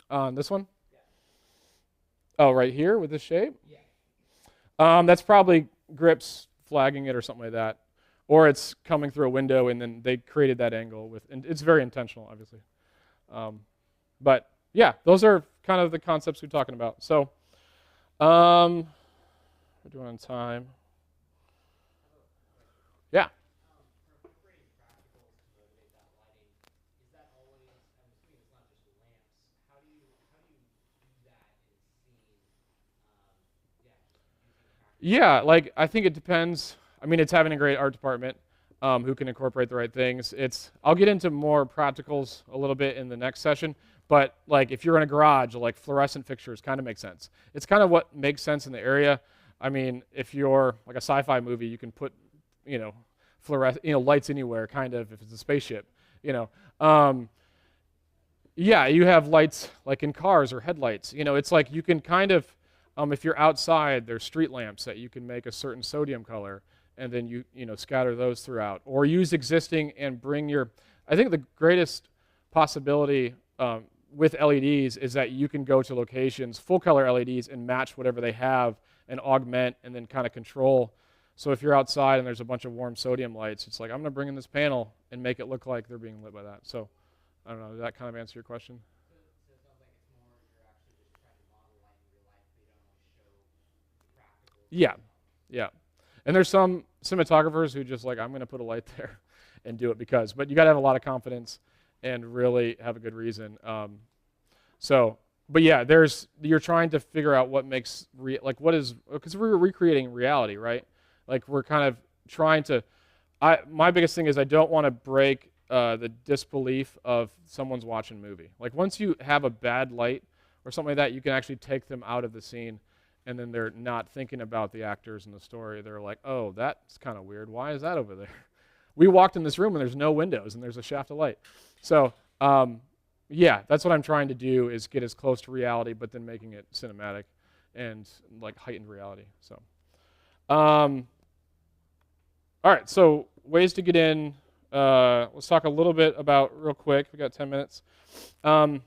even? On this one? Yeah. Oh, right here with this shape? Yeah. That's probably grips flagging it or something like that. Or it's coming through a window and then they created that angle and it's very intentional, obviously. But yeah, those are kind of the concepts we're talking about. So we're doing on time. Yeah. For incorporating practicals to motivate that lighting, is that always, I'm assuming it's not just lamps, how do you do that in a scene? Yeah, like I think it depends. I mean, it's having a great art department who can incorporate the right things. I'll get into more practicals a little bit in the next session, but like if you're in a garage, like fluorescent fixtures kind of make sense. It's kind of what makes sense in the area. I mean, if you're like a sci-fi movie, you can put, lights anywhere, kind of, if it's a spaceship, Yeah, you have lights like in cars or headlights. It's like you can kind of, if you're outside, there's street lamps that you can make a certain sodium color, and then you scatter those throughout, or use existing and bring I think the greatest possibility with LEDs is that you can go to locations, full color LEDs, and match whatever they have and augment and then kind of control. So if you're outside and there's a bunch of warm sodium lights, it's like, I'm going to bring in this panel and make it look like they're being lit by that. So I don't know, does that kind of answer your question? So it sounds like it's more you're actually just trying to model light in real life, but you don't always show Yeah, yeah. And there's some cinematographers who just like, I'm going to put a light there and do it because. But you got to have a lot of confidence and really have a good reason. But yeah, you're trying to figure out what makes because we're recreating reality, right? Like we're kind of trying to. My biggest thing is I don't want to break the disbelief of someone's watching a movie. Like once you have a bad light or something like that, you can actually take them out of the scene, and then they're not thinking about the actors and the story. They're like, oh, that's kind of weird. Why is that over there? We walked in this room and there's no windows and there's a shaft of light. So yeah, that's what I'm trying to do is get as close to reality, but then making it cinematic and like heightened reality. So, all right. So ways to get in. Let's talk a little bit about real quick. We got 10 minutes. So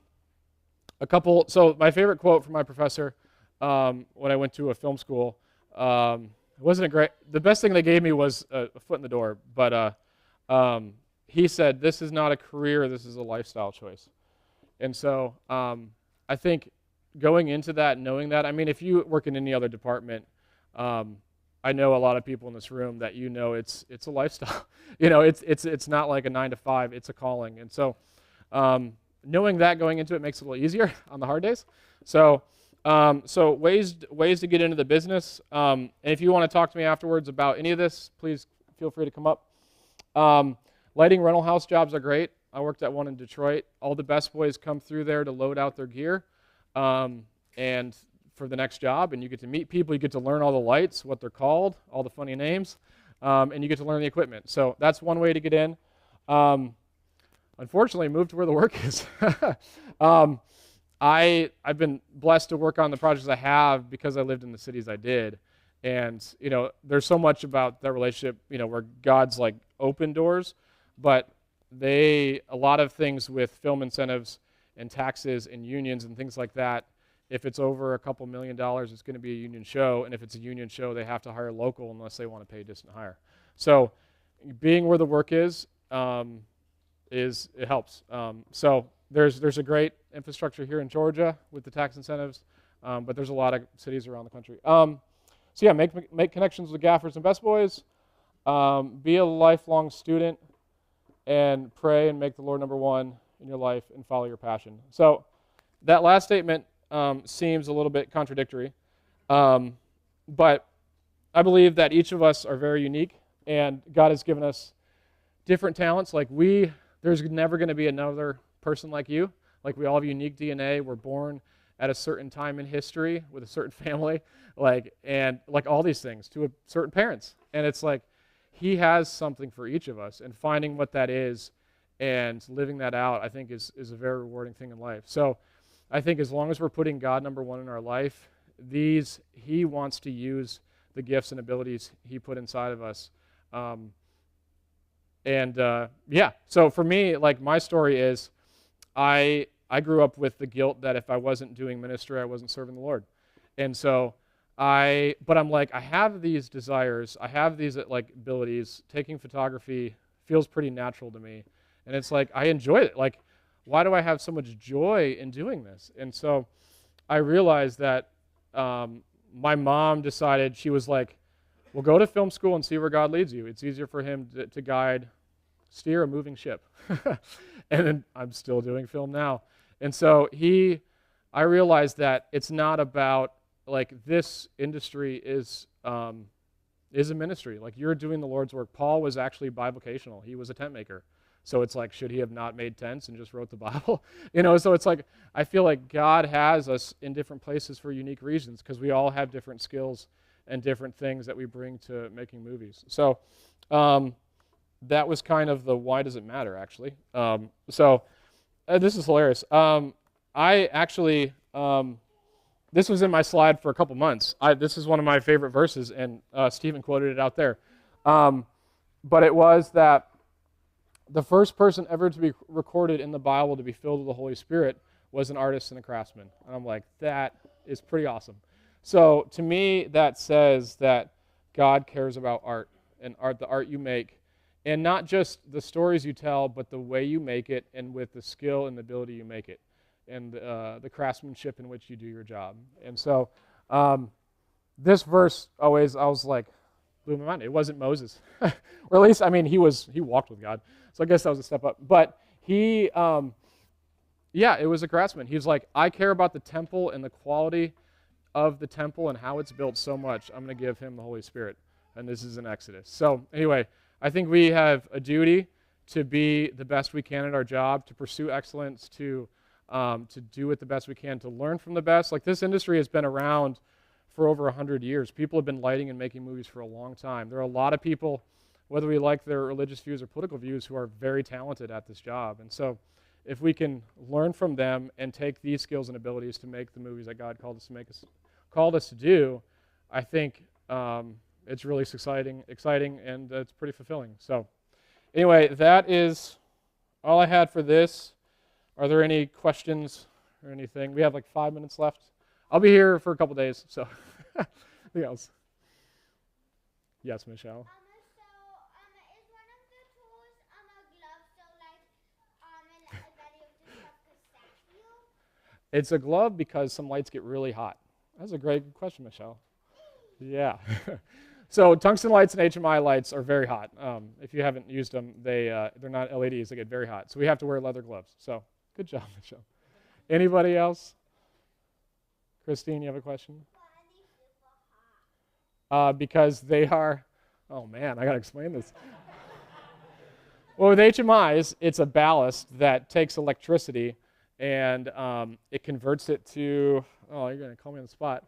my favorite quote from my professor when I went to a film school. It wasn't a great. The best thing they gave me was a foot in the door, but he said, "This is not a career. This is a lifestyle choice." And so I think going into that, knowing that, I mean, if you work in any other department, I know a lot of people in this room that it's a lifestyle. It's not like a 9 to 5. It's a calling. And so knowing that going into it makes it a little easier on the hard days. So ways to get into the business. And if you want to talk to me afterwards about any of this, please feel free to come up. Lighting rental house jobs are great. I worked at one in Detroit. All the best boys come through there to load out their gear and for the next job. And you get to meet people. You get to learn all the lights, what they're called, all the funny names, and you get to learn the equipment. So that's one way to get in. Unfortunately, move to where the work is. I've been blessed to work on the projects I have because I lived in the cities I did. And, there's so much about that relationship, where God's like open doors, but a lot of things with film incentives and taxes and unions and things like that, if it's over a couple $1 million, it's going to be a union show. And if it's a union show, they have to hire local unless they want to pay distant hire. So being where the work is it helps. So there's a great infrastructure here in Georgia with the tax incentives, but there's a lot of cities around the country. So yeah, make connections with gaffers and best boys. Be a lifelong student, and pray and make the Lord number one in your life and follow your passion. So that last statement seems a little bit contradictory, but I believe that each of us are very unique, and God has given us different talents. Like there's never going to be another person like you. Like we all have unique DNA. We're born at a certain time in history with a certain family, and all these things to certain parents. And it's like He has something for each of us, and finding what that is and living that out, I think, is a very rewarding thing in life. So I think as long as we're putting God number one in our life, He wants to use the gifts and abilities He put inside of us. So for me, my story is I grew up with the guilt that if I wasn't doing ministry, I wasn't serving the Lord. And so but I'm like, I have these desires, I have these abilities. Taking photography feels pretty natural to me. And it's like, I enjoy it. Like, why do I have so much joy in doing this? And so I realized that my mom decided, she was like, well, go to film school and see where God leads you. It's easier for Him to steer a moving ship. And then I'm still doing film now. And so I realized that it's not about, this industry is a ministry. You're doing the Lord's work. Paul was actually bivocational. He was a tent maker. So it's like, should he have not made tents and just wrote the Bible? So it's like, I feel like God has us in different places for unique reasons, because we all have different skills and different things that we bring to making movies. So that was kind of the why does it matter, actually. This is hilarious. I actually... this was in my slide for a couple months. This is one of my favorite verses, and Stephen quoted it out there. But it was that the first person ever to be recorded in the Bible to be filled with the Holy Spirit was an artist and a craftsman. And I'm like, that is pretty awesome. So to me, that says that God cares about art, and the art you make, and not just the stories you tell, but the way you make it, and with the skill and the ability you make it, and the craftsmanship in which you do your job. And so this verse always, I was like, blew my mind. It wasn't Moses, or at least, I mean, he walked with God, so I guess that was a step up. But he, yeah, it was a craftsman. He was like, I care about the temple and the quality of the temple and how it's built so much. I'm going to give him the Holy Spirit, and this is in Exodus. So anyway, I think we have a duty to be the best we can at our job, to pursue excellence, to do it the best we can, to learn from the best. Like, this industry has been around for over 100 years. People have been lighting and making movies for a long time. There are a lot of people, whether we like their religious views or political views, who are very talented at this job. And so if we can learn from them and take these skills and abilities to make the movies that God called us to do, I think it's really exciting, and it's pretty fulfilling. So anyway, that is all I had for this. Are there any questions or anything? We have like 5 minutes left. I'll be here for a couple days, so anything else? Yes, Michelle. So, is one of the tools a glove? So, like, that you just have to stack you? It's a glove because some lights get really hot. That's a great question, Michelle. Yeah. So tungsten lights and HMI lights are very hot. If you haven't used them, they're not LEDs. They get very hot. So we have to wear leather gloves. So good job, Michelle. Anybody else? Christine, you have a question? Why are they super hot? Because they are, oh man, I got to explain this. Well, with HMIs, it's a ballast that takes electricity and it converts it to, oh, you're going to call me on the spot.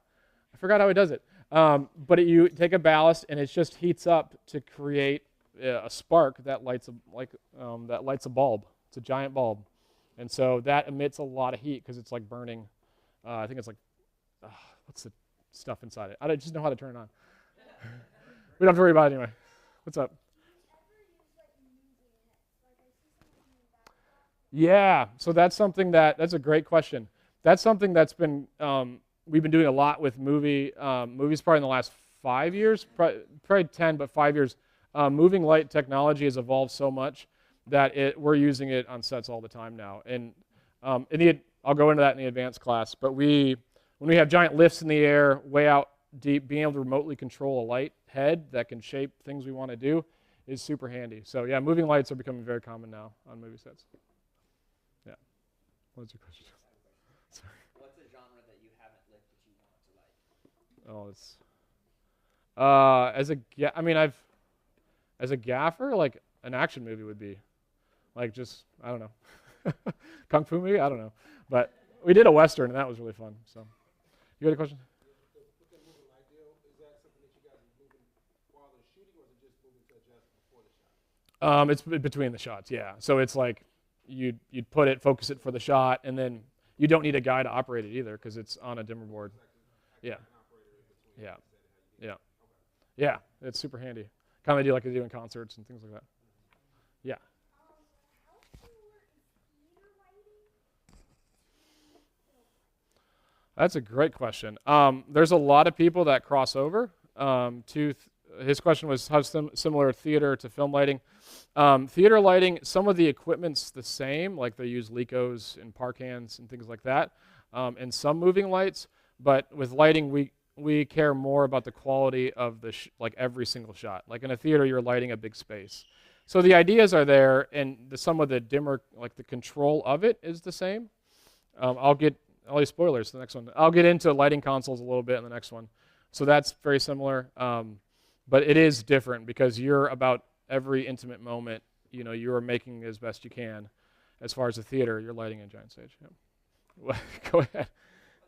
I forgot how it does it. But you take a ballast and it just heats up to create a spark that lights a bulb. It's a giant bulb. And so that emits a lot of heat because it's like burning, I think it's like, what's the stuff inside it? I don't just know how to turn it on. We don't have to worry about it anyway. What's up? Yeah, so that's a great question. That's something that's been, we've been doing a lot with movies probably in the last 5 years, probably 10, but 5 years. Moving light technology has evolved so much that we're using it on sets all the time now. And I'll go into that in the advanced class, but when we have giant lifts in the air, way out deep, being able to remotely control a light head that can shape things we want to do is super handy. So yeah, moving lights are becoming very common now on movie sets. Yeah. What's your question? Sorry. What's a genre that you haven't lit that you want to light? As a gaffer, like an action movie would be, like just, I don't know, kung fu movie, I don't know, but we did a Western and that was really fun. So, you got a question? With the moving light deal, is that something that you guys are moving while they're shooting, or is it just moving to adjust before the shot? It's between the shots, yeah. So it's like you'd focus it for the shot, and then you don't need a guy to operate it either because it's on a dimmer board. Yeah, yeah, yeah, yeah. It's super handy. Kind of do like they do in concerts and things like that. Yeah. That's a great question. There's a lot of people that cross over. His question was how similar theater to film lighting. Theater lighting, some of the equipment's the same, like they use Lecos and Parkans and things like that, and some moving lights. But with lighting, we care more about the quality of like every single shot. Like in a theater, you're lighting a big space. So the ideas are there, and some of the dimmer, like the control of it is the same. All these spoilers to the next one. I'll get into lighting consoles a little bit in the next one. So that's very similar, but it is different because you're about every intimate moment. You know, you are making as best you can. As far as the theater, you're lighting a giant stage. Yeah. Go ahead. Are there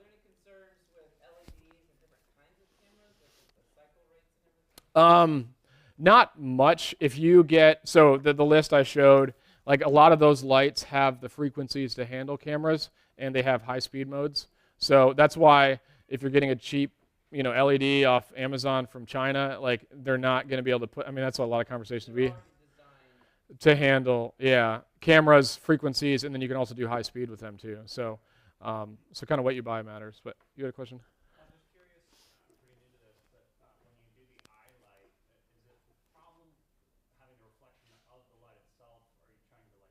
any concerns with LEDs and different kinds of cameras, like with the cycle rates and everything? Not much. If you get the list I showed, like a lot of those lights have the frequencies to handle cameras, and they have high speed modes. So that's why if you're getting a cheap, LED off Amazon from China, like they're not going to be able to put. I mean, that's a lot of conversations to handle. Yeah, cameras, frequencies, and then you can also do high speed with them too. So, so kind of what you buy matters. But you had a question? I'm just curious, I'm pretty new to this, but when you do the eye light, is it a problem having a reflection of the light itself, or are you trying to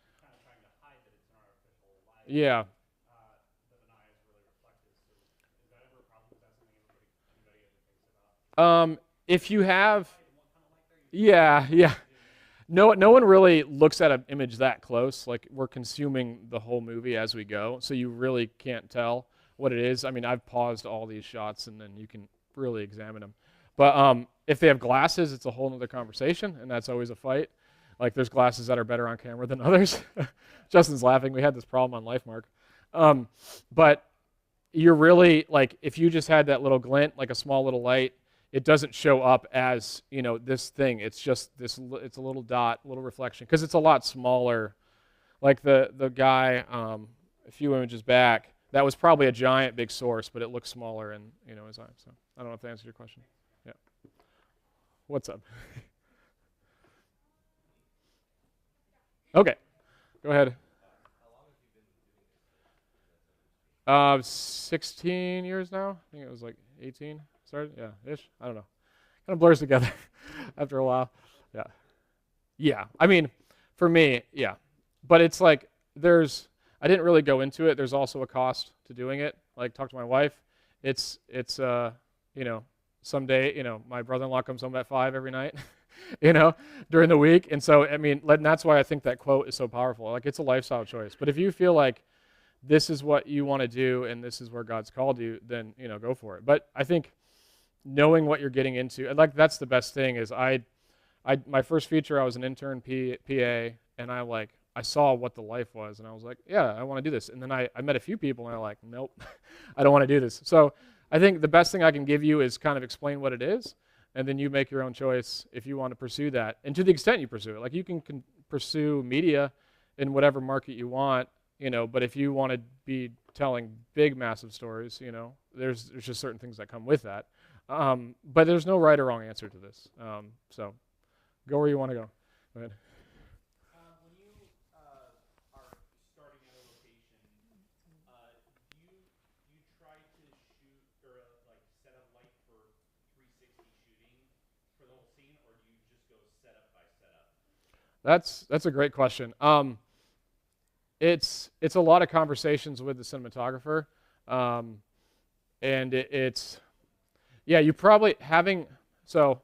you're kind of trying to hide that it's an artificial light? Yeah. That an eye is really reflective. So is that ever a problem? Is that something everybody If you have, yeah. No one really looks at an image that close. Like, we're consuming the whole movie as we go, so you really can't tell what it is. I mean, I've paused all these shots, and then you can really examine them. But if they have glasses, it's a whole other conversation, and that's always a fight. Like, there's glasses that are better on camera than others. Justin's laughing. We had this problem on LifeMark. But you're really, like, if you just had that little glint, like a small little light, it doesn't show up as, this thing. It's just this, it's a little dot, little reflection, because it's a lot smaller. Like the guy a few images back, that was probably a giant big source, but it looks smaller in, his eye. So I don't know if that answers your question. Yeah. What's up? Okay. Go ahead. 16 years now. I think it was like 18. Started, yeah, ish. I don't know. Kind of blurs together after a while. Yeah. I mean, for me, yeah. But it's like I didn't really go into it. There's also a cost to doing it. Like, talk to my wife. It's someday, my brother-in-law comes home at 5 every night, during the week. And so, I mean, and that's why I think that quote is so powerful. Like, it's a lifestyle choice. But if you feel like this is what you want to do and this is where God's called you, then, go for it. But I think knowing what you're getting into, and like, that's the best thing is my first feature, I was an intern PA, and I saw what the life was, and I was like, yeah, I want to do this. And then I met a few people, and they're like, nope, I don't want to do this. So I think the best thing I can give you is kind of explain what it is, and then you make your own choice if you want to pursue that. And to the extent you pursue it, like, you can pursue media in whatever market you want, but if you want to be telling big, massive stories, there's just certain things that come with that. But there's no right or wrong answer to this. So go where you want to go. Go ahead. When you are starting at a location, do you try to shoot or like set up light for 360 shooting for the whole scene, or do you just go setup by setup? That's a great question. It's a lot of conversations with the cinematographer, and it's you probably having so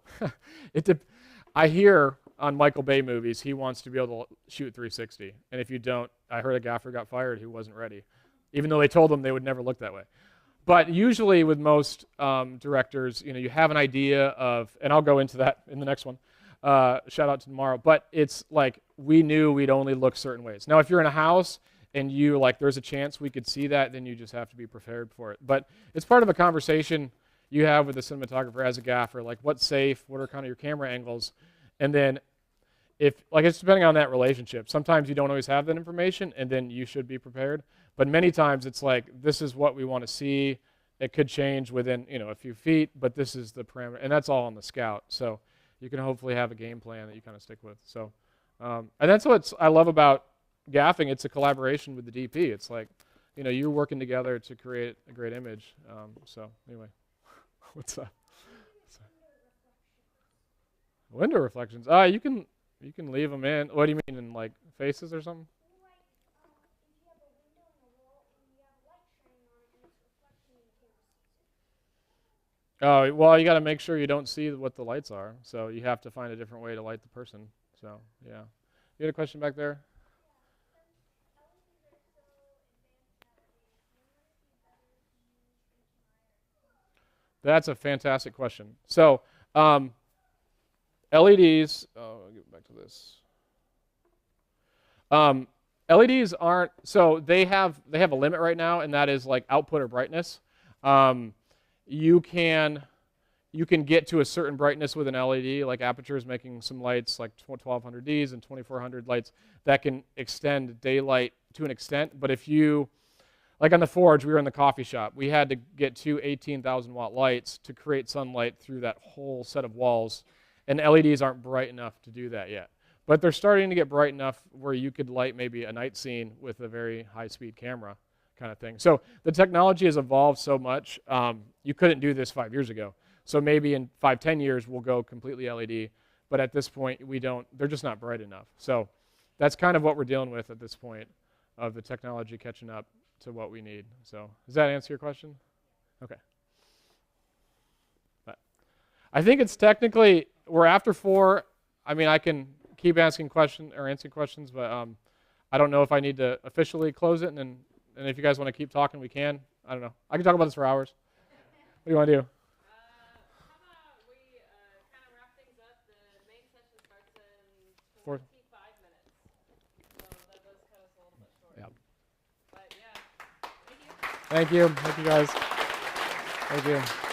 I hear on Michael Bay movies he wants to be able to shoot 360, and if you don't, I heard a gaffer got fired who wasn't ready, even though they told him they would never look that way. But usually with most directors, you have an idea of, and I'll go into that in the next one. Shout out to tomorrow. But it's like, we knew we'd only look certain ways. Now, if you're in a house and there's a chance we could see that, then you just have to be prepared for it. But it's part of a conversation you have with the cinematographer as a gaffer, like, what's safe, what are kind of your camera angles, and then it's depending on that relationship. Sometimes you don't always have that information, and then you should be prepared. But many times it's like, this is what we want to see. It could change within, a few feet, but this is the parameter, and that's all on the scout. So you can hopefully have a game plan that you kind of stick with. So, and that's what I love about gaffing. It's a collaboration with the DP. It's like, you're working together to create a great image. So anyway, what's up? Window reflections. You can leave them in. What do you mean, in like faces or something? Oh, well, you got to make sure you don't see what the lights are. So you have to find a different way to light the person. So, yeah. You had a question back there? That's a fantastic question. So, LEDs, I'll get back to this. LEDs aren't, so they have a limit right now, and that is like output or brightness. You can get to a certain brightness with an LED, like Aperture is making some lights like 1200Ds and 2400 lights that can extend daylight to an extent. But if you, like on the Forge, we were in the coffee shop. We had to get two 18,000 watt lights to create sunlight through that whole set of walls. And LEDs aren't bright enough to do that yet. But they're starting to get bright enough where you could light maybe a night scene with a very high-speed camera kind of thing. So the technology has evolved so much. You couldn't do this 5 years ago. So maybe in 5-10 years, we'll go completely LED. But at this point, they're just not bright enough. So that's kind of what we're dealing with at this point, of the technology catching up to what we need. So does that answer your question? Okay. I think it's technically we're after 4. I mean, I can keep asking questions or answering questions, but I don't know if I need to officially close it. And if you guys want to keep talking, we can. I don't know. I can talk about this for hours. What do you want to do? How about we kind of wrap things up? The main session starts in 4. 25 minutes. So that does cut us a little bit short. Yeah. But yeah, thank you. Thank you. Thank you, guys. Thank you.